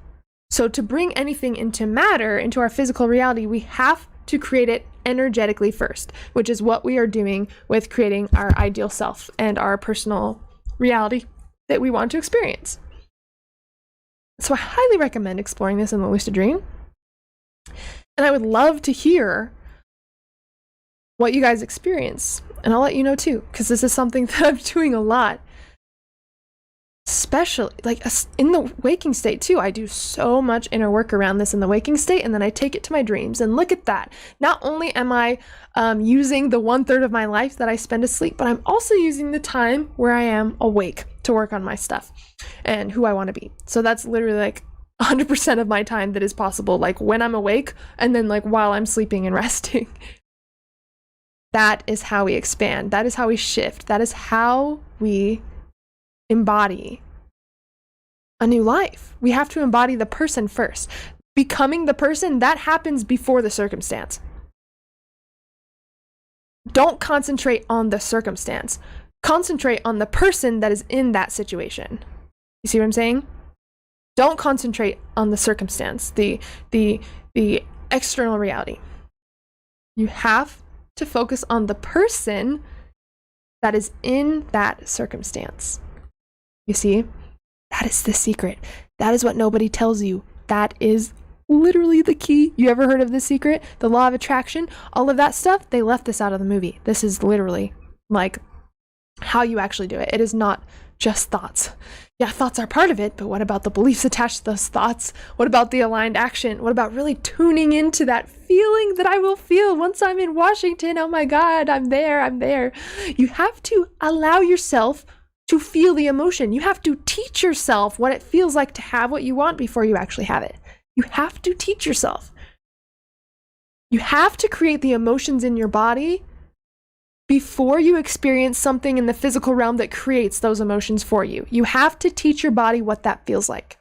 So to bring anything into matter, into our physical reality, we have to create it energetically first, which is what we are doing with creating our ideal self and our personal reality that we want to experience. So I highly recommend exploring this in the lucid dream. And I would love to hear what you guys experience. And I'll let you know too, because this is something that I'm doing a lot. especially like in the waking state too. I do so much inner work around this in the waking state, and then I take it to my dreams. And look at that. Not only am I using the 1/3 of my life that I spend asleep, but I'm also using the time where I am awake to work on my stuff and who I want to be. So that's literally like 100% of my time that is possible, like when I'm awake and then like while I'm sleeping and resting. That is how we expand. That is how we shift. That is how we embody a new life. We have to embody the person first. Becoming the person, that happens before the circumstance. Don't concentrate on the circumstance. Concentrate on the person that is in that situation. You see what I'm saying? Don't concentrate on the circumstance, the external reality. You have to focus on the person that is in that circumstance. You see, that is the secret. That is what nobody tells you. That is literally the key. You ever heard of The Secret? The law of attraction? All of that stuff, they left this out of the movie. This is literally like how you actually do it. It is not just thoughts. Yeah, thoughts are part of it, but what about the beliefs attached to those thoughts? What about the aligned action? What about really tuning into that feeling that I will feel once I'm in Washington? Oh my God, I'm there, I'm there. You have to allow yourself to feel the emotion. You have to teach yourself what it feels like to have what you want before you actually have it. You have to teach yourself. You have to create the emotions in your body before you experience something in the physical realm that creates those emotions for you. You have to teach your body what that feels like.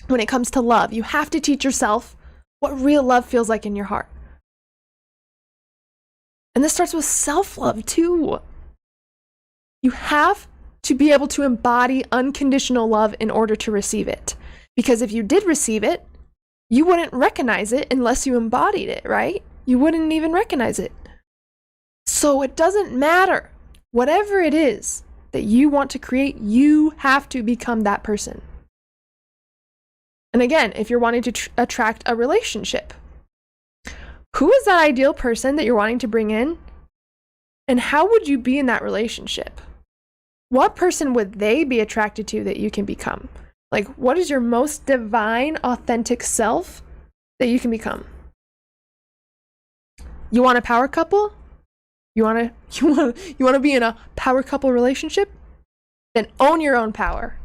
When it comes to love, you have to teach yourself what real love feels like in your heart. And this starts with self-love too. You have to be able to embody unconditional love in order to receive it. Because if you did receive it, you wouldn't recognize it unless you embodied it, right? You wouldn't even recognize it. So it doesn't matter. Whatever it is that you want to create, you have to become that person. And again, if you're wanting to attract a relationship, who is that ideal person that you're wanting to bring in? And how would you be in that relationship? What person would they be attracted to that you can become? Like, what is your most divine, authentic self that you can become? You want a power couple? You want to be in a power couple relationship? Then own your own power.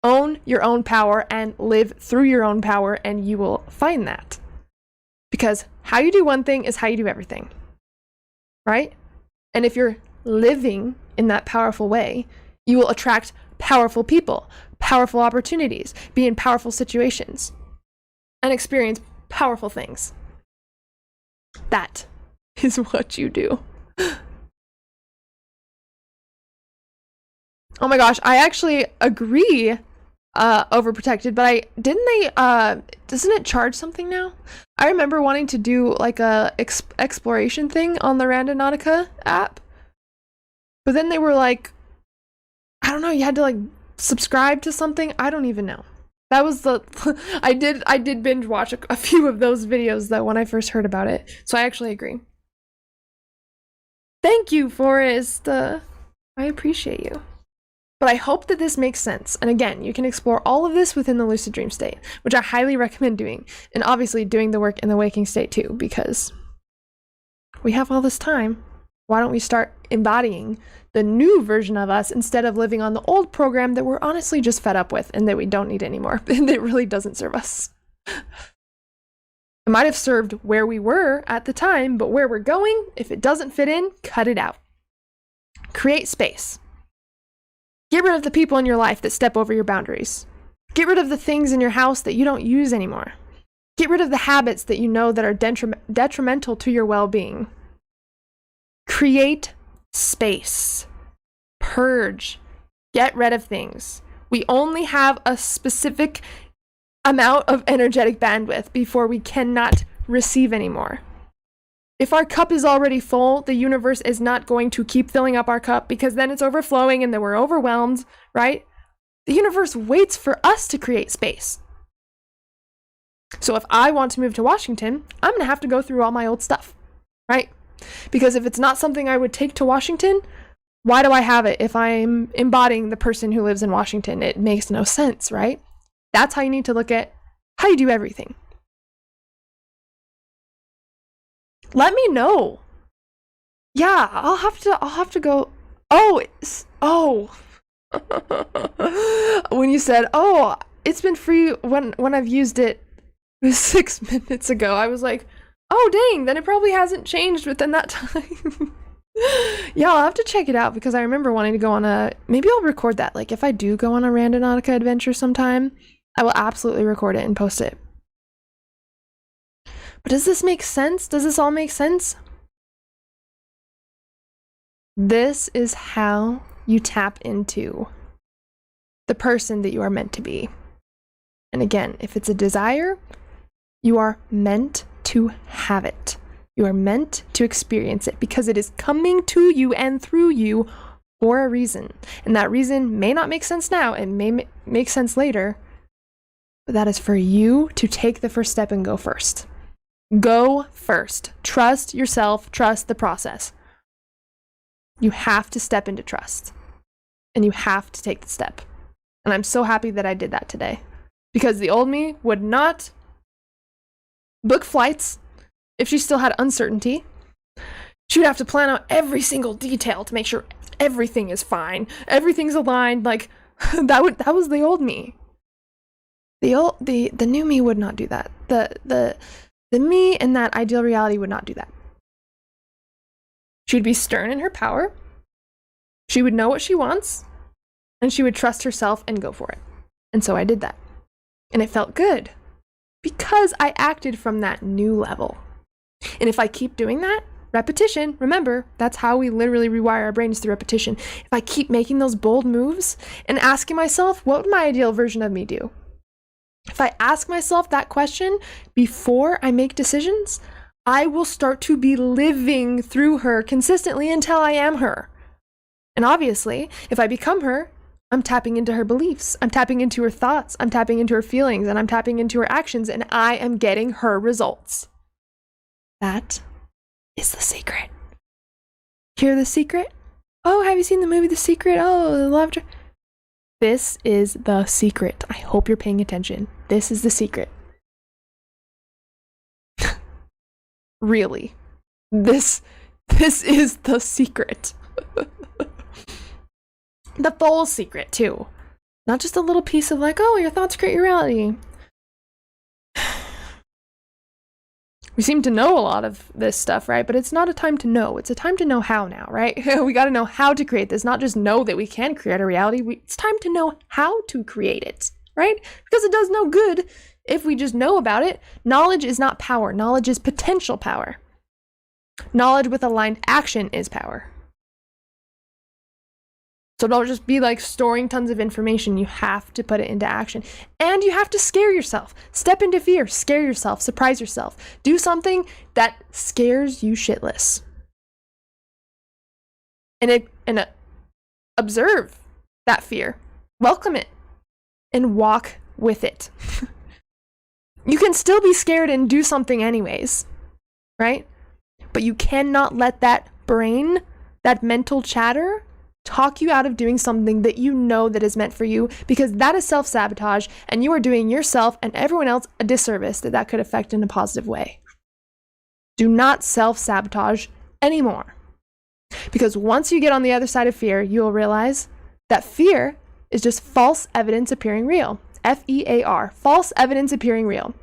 Own your own power and live through your own power, and you will find that. Because how you do one thing is how you do everything. Right? And if you're living in that powerful way, you will attract powerful people, powerful opportunities, be in powerful situations, and experience powerful things. That is what you do. Oh my gosh, I actually agree, overprotected, but doesn't it charge something now? I remember wanting to do like a exploration thing on the Randonautica app, but then they were like, I don't know, you had to like subscribe to something. I don't even know. That was the I did binge watch a few of those videos though when I first heard about it. So I actually agree. Thank you, Forrest. I appreciate you. But I hope that this makes sense. And again, you can explore all of this within the lucid dream state, which I highly recommend doing. And obviously doing the work in the waking state too, because we have all this time. Why don't we start embodying the new version of us instead of living on the old program that we're honestly just fed up with and that we don't need anymore and that really doesn't serve us. It might have served where we were at the time, but where we're going, if it doesn't fit in, cut it out. Create space. Get rid of the people in your life that step over your boundaries. Get rid of the things in your house that you don't use anymore. Get rid of the habits that you know that are detrimental to your well-being. Create space. Purge. Get rid of things. We only have a specific amount of energetic bandwidth before we cannot receive anymore. If our cup is already full, the universe is not going to keep filling up our cup because then it's overflowing and then we're overwhelmed, right? The universe waits for us to create space. So if I want to move to Washington, I'm going to have to go through all my old stuff, right? Because if it's not something I would take to Washington, Why do I have it if I'm embodying the person who lives in Washington? It makes no sense, right? That's how you need to look at how you do everything. Let me know. Yeah, I'll have to go. Oh. When you said, "Oh, it's been free when I've used it 6 minutes ago," I was like, "Oh, dang, then it probably hasn't changed within that time." Yeah, I'll have to check it out because I remember wanting to go on maybe I'll record that. Like if I do go on a Randonautica adventure sometime, I will absolutely record it and post it. But does this make sense? Does this all make sense? This is how you tap into the person that you are meant to be. And again, if it's a desire, you are meant to have it. You are meant to experience it because it is coming to you and through you for a reason. And that reason may not make sense now. It may make sense later. But that is for you to take the first step and go first. Go first. Trust yourself. Trust the process. You have to step into trust. And you have to take the step. And I'm so happy that I did that today. Because the old me would not book flights if she still had uncertainty. She would have to plan out every single detail to make sure everything is fine. Everything's aligned. Like that was the old me. The new me would not do that. The me in that ideal reality would not do that. She'd be stern in her power. She would know what she wants, and she would trust herself and go for it. And so I did that. And it felt good because I acted from that new level. And if I keep doing that, repetition, remember, that's how we literally rewire our brains, through repetition. If I keep making those bold moves and asking myself, what would my ideal version of me do? If I ask myself that question before I make decisions, I will start to be living through her consistently until I am her. And obviously, if I become her, I'm tapping into her beliefs, I'm tapping into her thoughts, I'm tapping into her feelings, and I'm tapping into her actions, and I am getting her results. That is the secret. Hear the secret? Oh, have you seen the movie The Secret? Oh, the love. This is the secret. I hope you're paying attention. This is the secret. Really. This is the secret. The full secret, too. Not just a little piece of like, oh, your thoughts create your reality. We seem to know a lot of this stuff, right? But it's not a time to know. It's a time to know how now, right? We got to know how to create this, not just know that we can create a reality. It's time to know how to create it, right? Because it does no good if we just know about it. Knowledge is not power. Knowledge is potential power. Knowledge with aligned action is power. So don't just be like storing tons of information. You have to put it into action. And you have to scare yourself. Step into fear. Scare yourself. Surprise yourself. Do something that scares you shitless. And observe that fear. Welcome it. And walk with it. You can still be scared and do something anyways. Right? But you cannot let that brain, that mental chatter, talk you out of doing something that you know that is meant for you, because that is self-sabotage, and you are doing yourself and everyone else a disservice that could affect in a positive way. Do not self-sabotage anymore. Because once you get on the other side of fear, you will realize that fear is just false evidence appearing real. F-E-A-R, false evidence appearing real.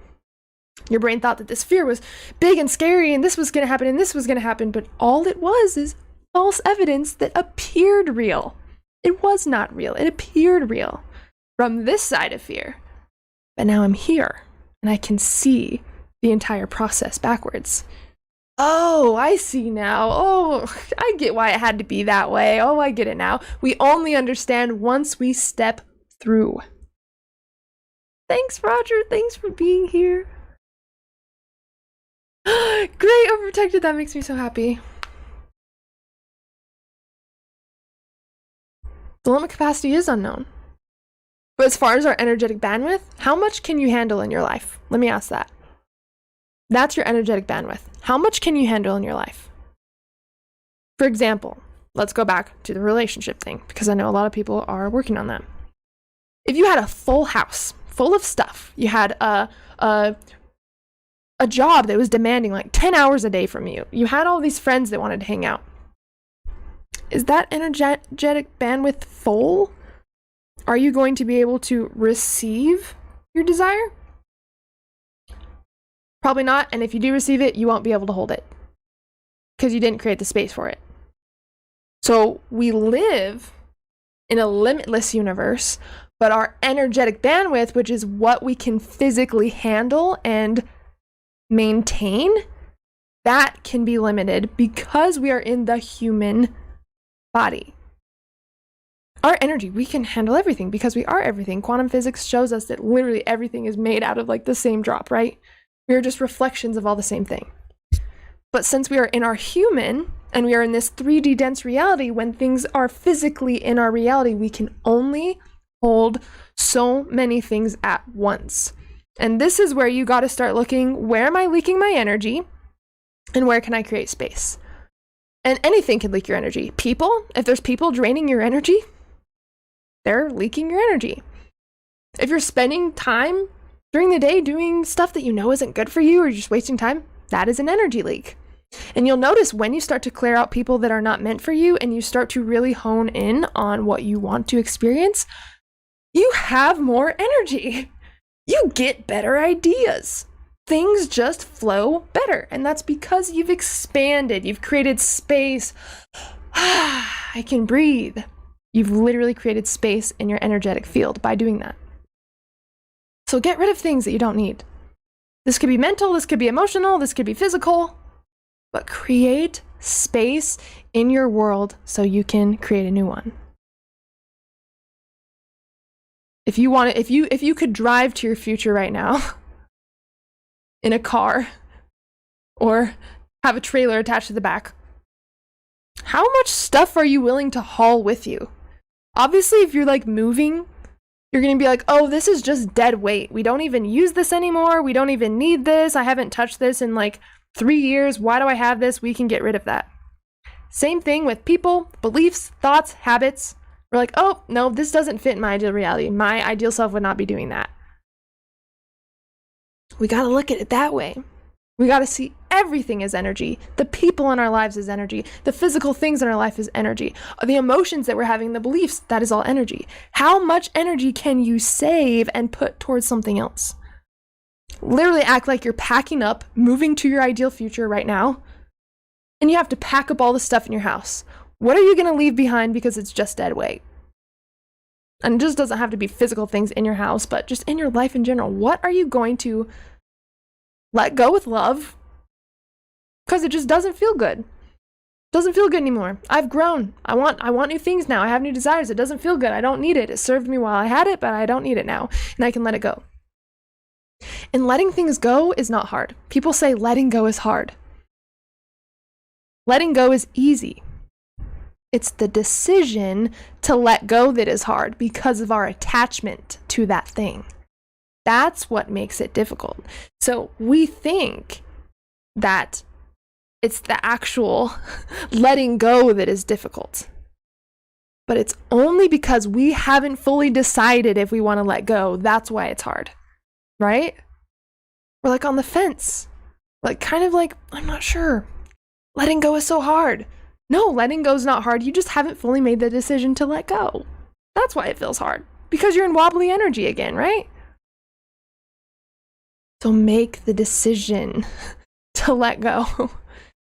Your brain thought that this fear was big and scary and this was going to happen and this was going to happen, but all it was is false evidence that appeared real. It was not real. It appeared real from this side of fear. But now I'm here and I can see the entire process backwards. Oh, I see now. Oh, I get why it had to be that way. Oh, I get it now. We only understand once we step through. Thanks, Roger. Thanks for being here. Great, overprotected. That makes me so happy. The limit capacity is unknown. But as far as our energetic bandwidth, how much can you handle in your life? Let me ask that. That's your energetic bandwidth. How much can you handle in your life? For example, let's go back to the relationship thing, because I know a lot of people are working on that. If you had a full house full of stuff, you had a job that was demanding like 10 hours a day from you, you had all these friends that wanted to hang out, is that energetic bandwidth full? Are you going to be able to receive your desire? Probably not, and if you do receive it, you won't be able to hold it because you didn't create the space for it. So we live in a limitless universe, but our energetic bandwidth, which is what we can physically handle and maintain, that can be limited because we are in the human body. Our energy, we can handle everything because we are everything. Quantum physics shows us that literally everything is made out of like the same drop, right? We are just reflections of all the same thing. But since we are in our human and we are in this 3D dense reality, when things are physically in our reality, we can only hold so many things at once. And this is where you got to start looking, where am I leaking my energy and where can I create space? And anything can leak your energy. People, if there's people draining your energy, they're leaking your energy. If you're spending time during the day doing stuff that you know isn't good for you, or you're just wasting time, that is an energy leak. And you'll notice when you start to clear out people that are not meant for you and you start to really hone in on what you want to experience, you have more energy. You get better ideas. Things just flow better. And that's because you've expanded. You've created space. I can breathe. You've literally created space in your energetic field by doing that. So get rid of things that you don't need. This could be mental, this could be emotional, this could be physical, but create space in your world so you can create a new one. If you want to, if you could drive to your future right now in a car or have a trailer attached to the back, how much stuff are you willing to haul with you? Obviously, if you're like moving, you're going to be like, oh, this is just dead weight. We don't even use this anymore. We don't even need this. I haven't touched this in like 3 years. Why do I have this? We can get rid of that. Same thing with people, beliefs, thoughts, habits. We're like, oh, no, this doesn't fit my ideal reality. My ideal self would not be doing that. We got to look at it that way. We got to see everything as energy. The people in our lives is energy. The physical things in our life is energy. The emotions that we're having, the beliefs, that is all energy. How much energy can you save and put towards something else? Literally act like you're packing up, moving to your ideal future right now, and you have to pack up all the stuff in your house. What are you going to leave behind because it's just dead weight? And it just doesn't have to be physical things in your house, but just in your life in general. What are you going to let go with love? Because it just doesn't feel good. Doesn't feel good anymore. I've grown. I want new things now. I have new desires. It doesn't feel good. I don't need it. It served me while I had it, but I don't need it now. And I can let it go. And letting things go is not hard. People say letting go is hard. Letting go is easy. It's the decision to let go that is hard because of our attachment to that thing. That's what makes it difficult. So we think that it's the actual letting go that is difficult. But it's only because we haven't fully decided if we want to let go. That's why it's hard, right? We're like on the fence. Like kind of like, I'm not sure. Letting go is so hard. No, letting go is not hard. You just haven't fully made the decision to let go. That's why it feels hard. Because you're in wobbly energy again, right? So make the decision to let go.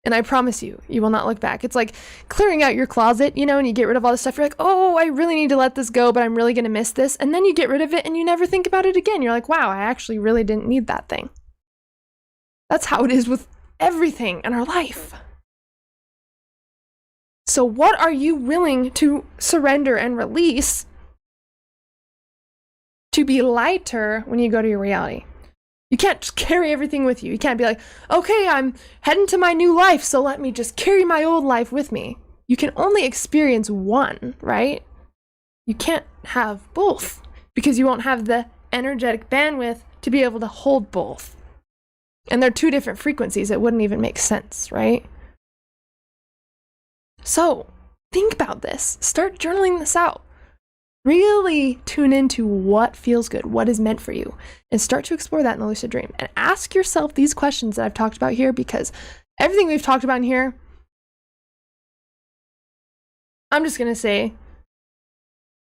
And I promise you, you will not look back. It's like clearing out your closet, you know, and you get rid of all this stuff. You're like, oh, I really need to let this go, but I'm really going to miss this. And then you get rid of it and you never think about it again. You're like, wow, I actually really didn't need that thing. That's how it is with everything in our life. So what are you willing to surrender and release to be lighter when you go to your reality? You can't just carry everything with you. You can't be like, okay, I'm heading to my new life, so let me just carry my old life with me. You can only experience one, right? You can't have both because you won't have the energetic bandwidth to be able to hold both. And they're two different frequencies. It wouldn't even make sense, right? So Think about this. Start journaling this out. Really tune into what feels good, what is meant for you, and start to explore that in the lucid dream. And ask yourself these questions that I've talked about here, because everything we've talked about in here, I'm just going to say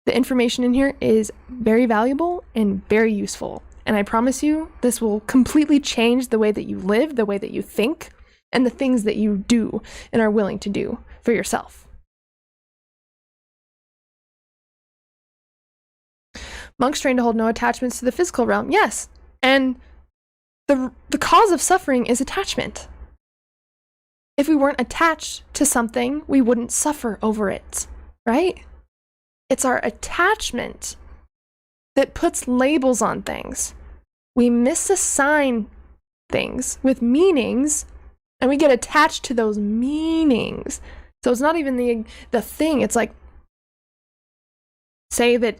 the information in here is very valuable and very useful. And I promise you, this will completely change the way that you live, the way that you think, and the things that you do and are willing to do for yourself. Monks trained to hold no attachments to the physical realm. Yes. And the cause of suffering is attachment. If we weren't attached to something, we wouldn't suffer over it, right? It's our attachment that puts labels on things. We misassign things with meanings, and we get attached to those meanings. So it's not even the thing. It's like, say that,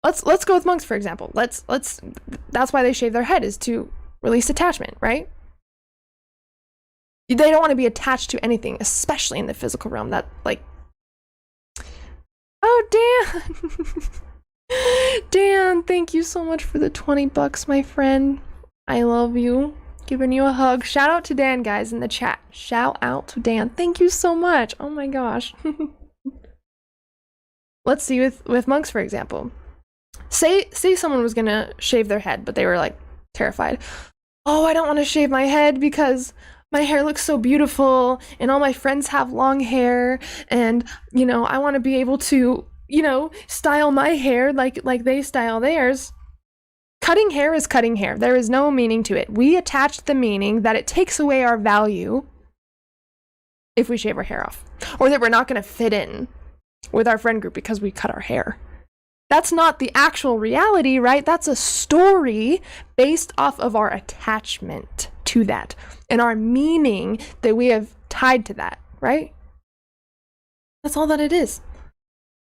let's go with monks, for example. That's why they shave their head, is to release attachment, right? They don't want to be attached to anything, especially in the physical realm. That, like, oh, Dan. Dan, thank you so much for the $20, my friend. I love you. Giving you a hug. Shout out to Dan, guys, in the chat. Shout out to Dan. Thank you so much. Oh my gosh. Let's see with monks, for example. Say someone was gonna shave their head, but they were like terrified. Oh, I don't want to shave my head because my hair looks so beautiful and all my friends have long hair, and I want to be able to style my hair like they style theirs. Cutting hair is cutting hair. There is no meaning to it. We attach the meaning that it takes away our value if we shave our hair off, or that we're not going to fit in with our friend group because we cut our hair. That's not the actual reality, right? That's a story based off of our attachment to that and our meaning that we have tied to that, right? That's all that it is.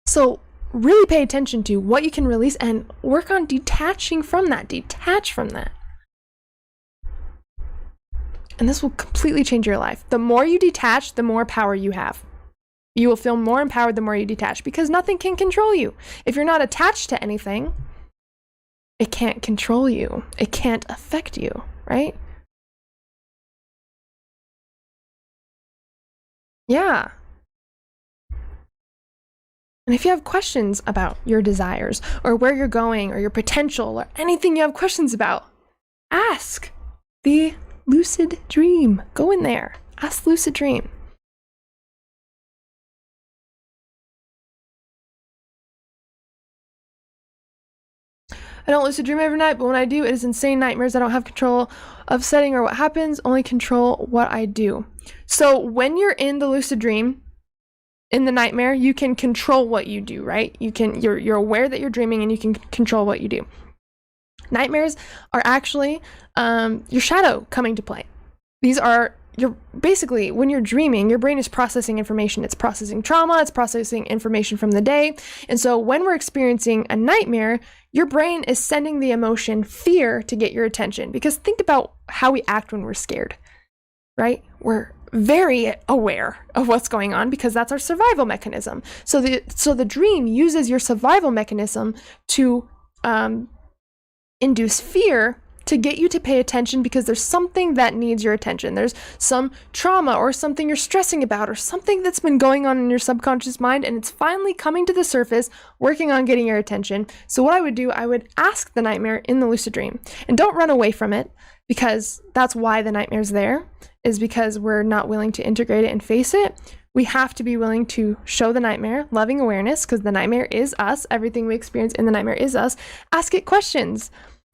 So really pay attention to what you can release and work on detaching from that. Detach from that. And this will completely change your life. The more you detach, the more power you have. You will feel more empowered the more you detach, because nothing can control you. If you're not attached to anything, it can't control you. It can't affect you, right? Yeah. And if you have questions about your desires or where you're going or your potential or anything you have questions about, ask the lucid dream. Go in there. Ask lucid dream. I don't lucid dream every night, but when I do, it is insane nightmares. I don't have control of setting or what happens, only control what I do. So when you're in the lucid dream, in the nightmare, you can control what you do, right? You're aware that you're dreaming and you can control what you do. Nightmares are actually your shadow coming to play. These are basically, when you're dreaming, your brain is processing information. It's processing trauma, it's processing information from the day. And so when we're experiencing a nightmare, your brain is sending the emotion fear to get your attention. Because think about how we act when we're scared, right? We're very aware of what's going on because that's our survival mechanism. So the dream uses your survival mechanism to induce fear to get you to pay attention, because there's something that needs your attention. There's some trauma or something you're stressing about or something that's been going on in your subconscious mind, and it's finally coming to the surface, working on getting your attention. So what I would do, I would ask the nightmare in the lucid dream, and don't run away from it, because that's why the nightmare's there, is because we're not willing to integrate it and face it. We have to be willing to show the nightmare loving awareness, because the nightmare is us. Everything we experience in the nightmare is us. Ask it questions.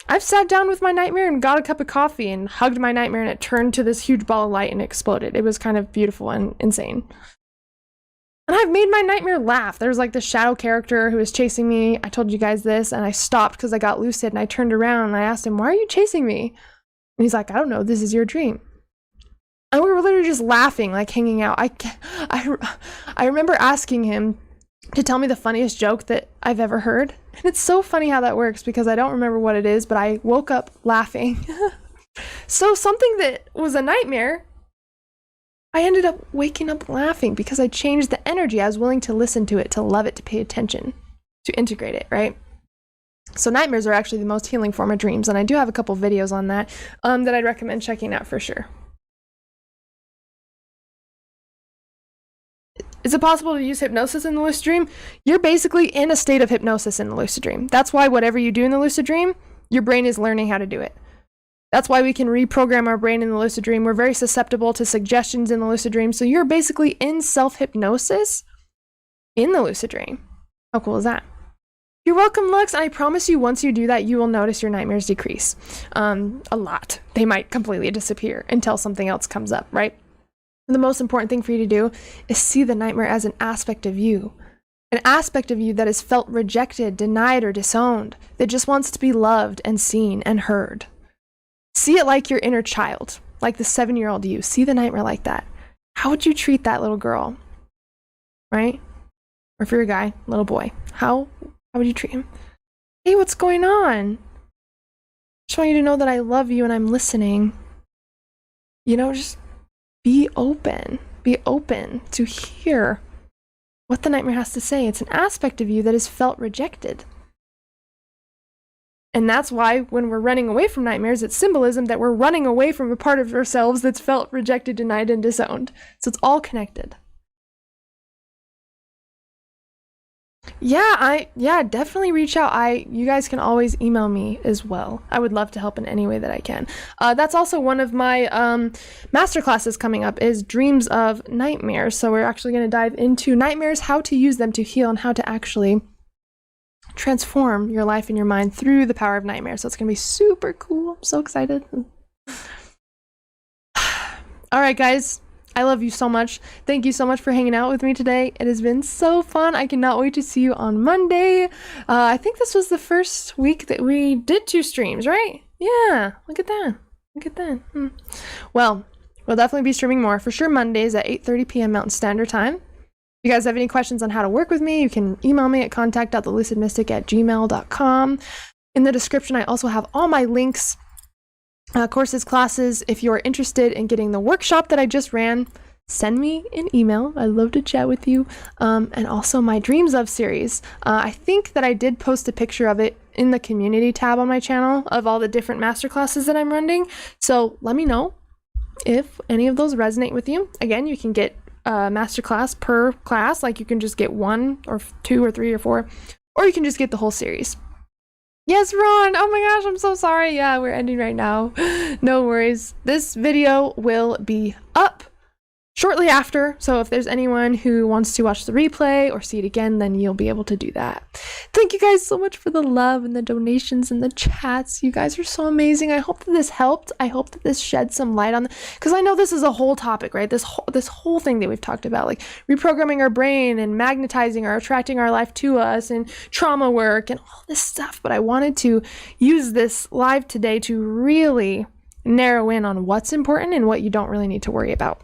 I've sat down with my nightmare and got a cup of coffee and hugged my nightmare, and it turned to this huge ball of light and exploded. It was kind of beautiful and insane. And I've made my nightmare laugh. There was like this shadow character who was chasing me. I told you guys this, and I stopped because I got lucid, and I turned around and I asked him, "Why are you chasing me?" And he's like, "I don't know. This is your dream." And we were literally just laughing, like hanging out. I remember asking him to tell me the funniest joke that I've ever heard. And it's so funny how that works, because I don't remember what it is, but I woke up laughing. So something that was a nightmare, I ended up waking up laughing because I changed the energy. I was willing to listen to it, to love it, to pay attention, to integrate it, right? So nightmares are actually the most healing form of dreams, and I do have a couple videos on that that I'd recommend checking out for sure. Is it possible to use hypnosis in the lucid dream? You're basically in a state of hypnosis in the lucid dream. That's why whatever you do in the lucid dream, your brain is learning how to do it. That's why we can reprogram our brain in the lucid dream. We're very susceptible to suggestions in the lucid dream. So you're basically in self-hypnosis in the lucid dream. How cool is that? You're welcome, Lux. I promise you, once you do that, you will notice your nightmares decrease a lot. They might completely disappear until something else comes up, right? The most important thing for you to do is see the nightmare as an aspect of you. An aspect of you that has felt rejected, denied, or disowned, that just wants to be loved and seen and heard. See it like your inner child, like the 7-year-old you. See the nightmare like that. How would you treat that little girl? Right? Or if you're a guy, little boy, how would you treat him? Hey, what's going on? Just want you to know that I love you and I'm listening. You know, just be open. Be open to hear what the nightmare has to say. It's an aspect of you that has felt rejected. And that's why when we're running away from nightmares, it's symbolism that we're running away from a part of ourselves that's felt rejected, denied, and disowned. So it's all connected. Yeah, definitely reach out. You guys can always email me as well. I would love to help in any way that I can. That's also one of my master classes coming up, is Dreams of Nightmares. So we're actually going to dive into nightmares, how to use them to heal, and how to actually transform your life and your mind through the power of nightmares. So it's going to be super cool. I'm so excited. All right, guys. I love you so much. Thank you so much for hanging out with me today. It has been so fun. I cannot wait to see you on Monday. I think this was the first week that we did 2 streams, right? Yeah, look at that. Look at that. Well, we'll definitely be streaming more. For sure Mondays at 8:30 p.m. Mountain Standard Time. If you guys have any questions on how to work with me, you can email me at contact.thelucidmystic@gmail.com. In the description, I also have all my links, courses, classes. If you're interested in getting the workshop that I just ran, send me an email. I'd love to chat with you. And also my Dreams of series. I think that I did post a picture of it in the community tab on my channel of all the different masterclasses that I'm running. So let me know if any of those resonate with you. Again, you can get a masterclass per class. Like you can just get 1 or 2 or 3 or 4, or you can just get the whole series. Yes, Ron. Oh my gosh, I'm so sorry. Yeah, we're ending right now. No worries. This video will be up shortly after. So if there's anyone who wants to watch the replay or see it again, then you'll be able to do that. Thank you guys so much for the love and the donations and the chats. You guys are so amazing. I hope that this helped. I hope that this shed some light on, because I know this is a whole topic, right? This whole thing that we've talked about, like reprogramming our brain and magnetizing or attracting our life to us and trauma work and all this stuff. But I wanted to use this live today to really narrow in on what's important and what you don't really need to worry about.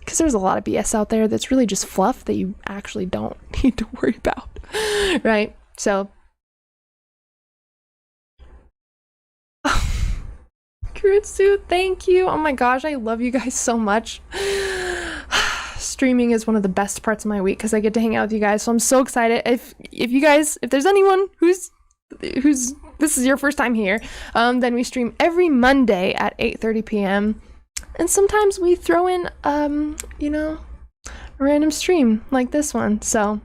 Because there's a lot of BS out there that's really just fluff that you actually don't need to worry about, right? So, Kurutsu, thank you. Oh my gosh, I love you guys so much. Streaming is one of the best parts of my week because I get to hang out with you guys. So I'm so excited. If there's anyone who's this is your first time here, then we stream every Monday at 8:30 p.m. And sometimes we throw in, you know, a random stream like this one. So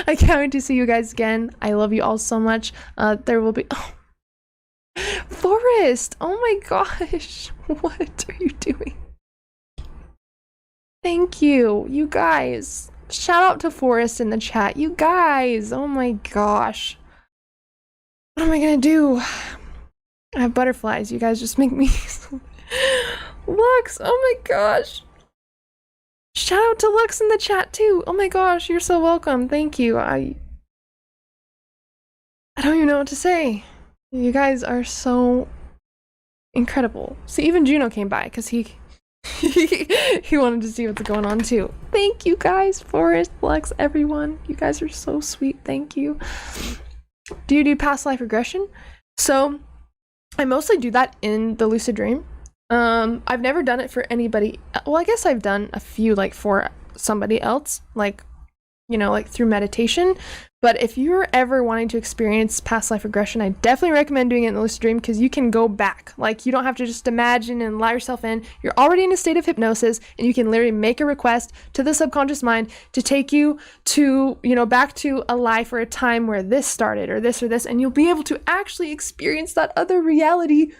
I can't wait to see you guys again. I love you all so much. There will be, Forrest. Oh my gosh. What are you doing? Thank you. You guys. Shout out to Forrest in the chat. You guys. Oh my gosh. What am I going to do? I have butterflies. You guys just make me so... Lux, oh my gosh. Shout out to Lux in the chat too. Oh my gosh, you're so welcome. Thank you. I don't even know what to say. You guys are so incredible. See, even Juno came by because he wanted to see what's going on too. Thank you guys, Forrest, Lux, everyone. You guys are so sweet. Thank you. Do you do past life regression? So I mostly do that in the lucid dream. I've never done it for anybody. Well, I guess I've done a few like for somebody else, like, you know, like through meditation. But if you're ever wanting to experience past life regression, I definitely recommend doing it in the lucid dream, because you can go back. Like, you don't have to just imagine and allow yourself in. You're already in a state of hypnosis, and you can literally make a request to the subconscious mind to take you to, you know, back to a life or a time where this started or this, and you'll be able to actually experience that other reality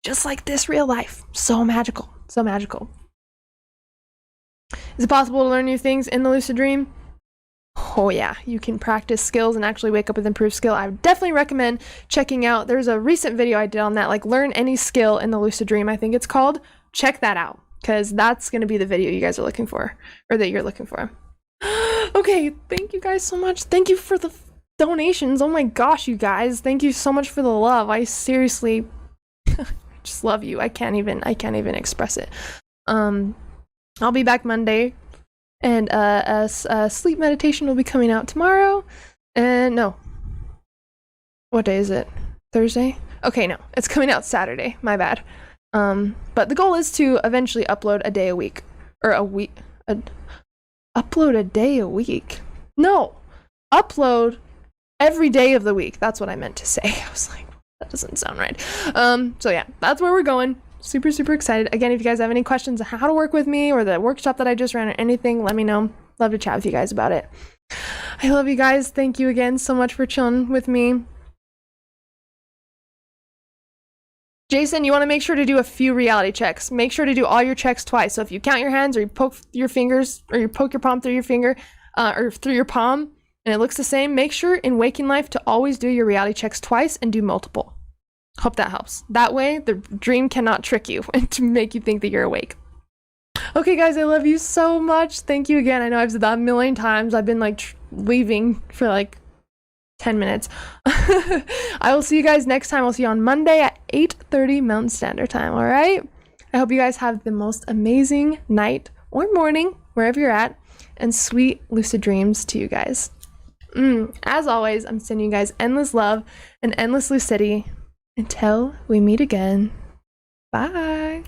just like this real life. So magical, so magical. Is it possible to learn new things in the lucid dream? Oh yeah, you can practice skills and actually wake up with improved skill. I would definitely recommend checking out, there's a recent video I did on that, like learn any skill in the lucid dream, I think it's called. Check that out, because that's going to be the video you guys are looking for, or that you're looking for. Okay, thank you guys so much. Thank you for the donations. Oh my gosh, you guys, thank you so much for the love. I seriously just love you. I can't even express it. I'll be back Monday. And a sleep meditation will be coming out tomorrow. And no, what day is it? Thursday? Okay, no, it's coming out Saturday. My bad. But the goal is to eventually upload a day a week, or upload a day a week. No, upload every day of the week. That's what I meant to say. I was like, that doesn't sound right. So yeah, that's where we're going. Super, super excited. Again, if you guys have any questions on how to work with me or the workshop that I just ran or anything, let me know. Love to chat with you guys about it. I love you guys. Thank you again so much for chilling with me. Jason, you want to make sure to do a few reality checks. Make sure to do all your checks twice. So if you count your hands, or you poke your fingers, or you poke your palm through your finger, or through your palm, and it looks the same, make sure in waking life to always do your reality checks twice and do multiple. Hope that helps. That way, the dream cannot trick you and to make you think that you're awake. Okay, guys, I love you so much. Thank you again. I know I've said that a million times. I've been like leaving for like 10 minutes. I will see you guys next time. I'll see you on Monday at 8:30 Mountain Standard Time, all right? I hope you guys have the most amazing night or morning, wherever you're at, and sweet lucid dreams to you guys. As always, I'm sending you guys endless love and endless lucidity. Until we meet again, bye.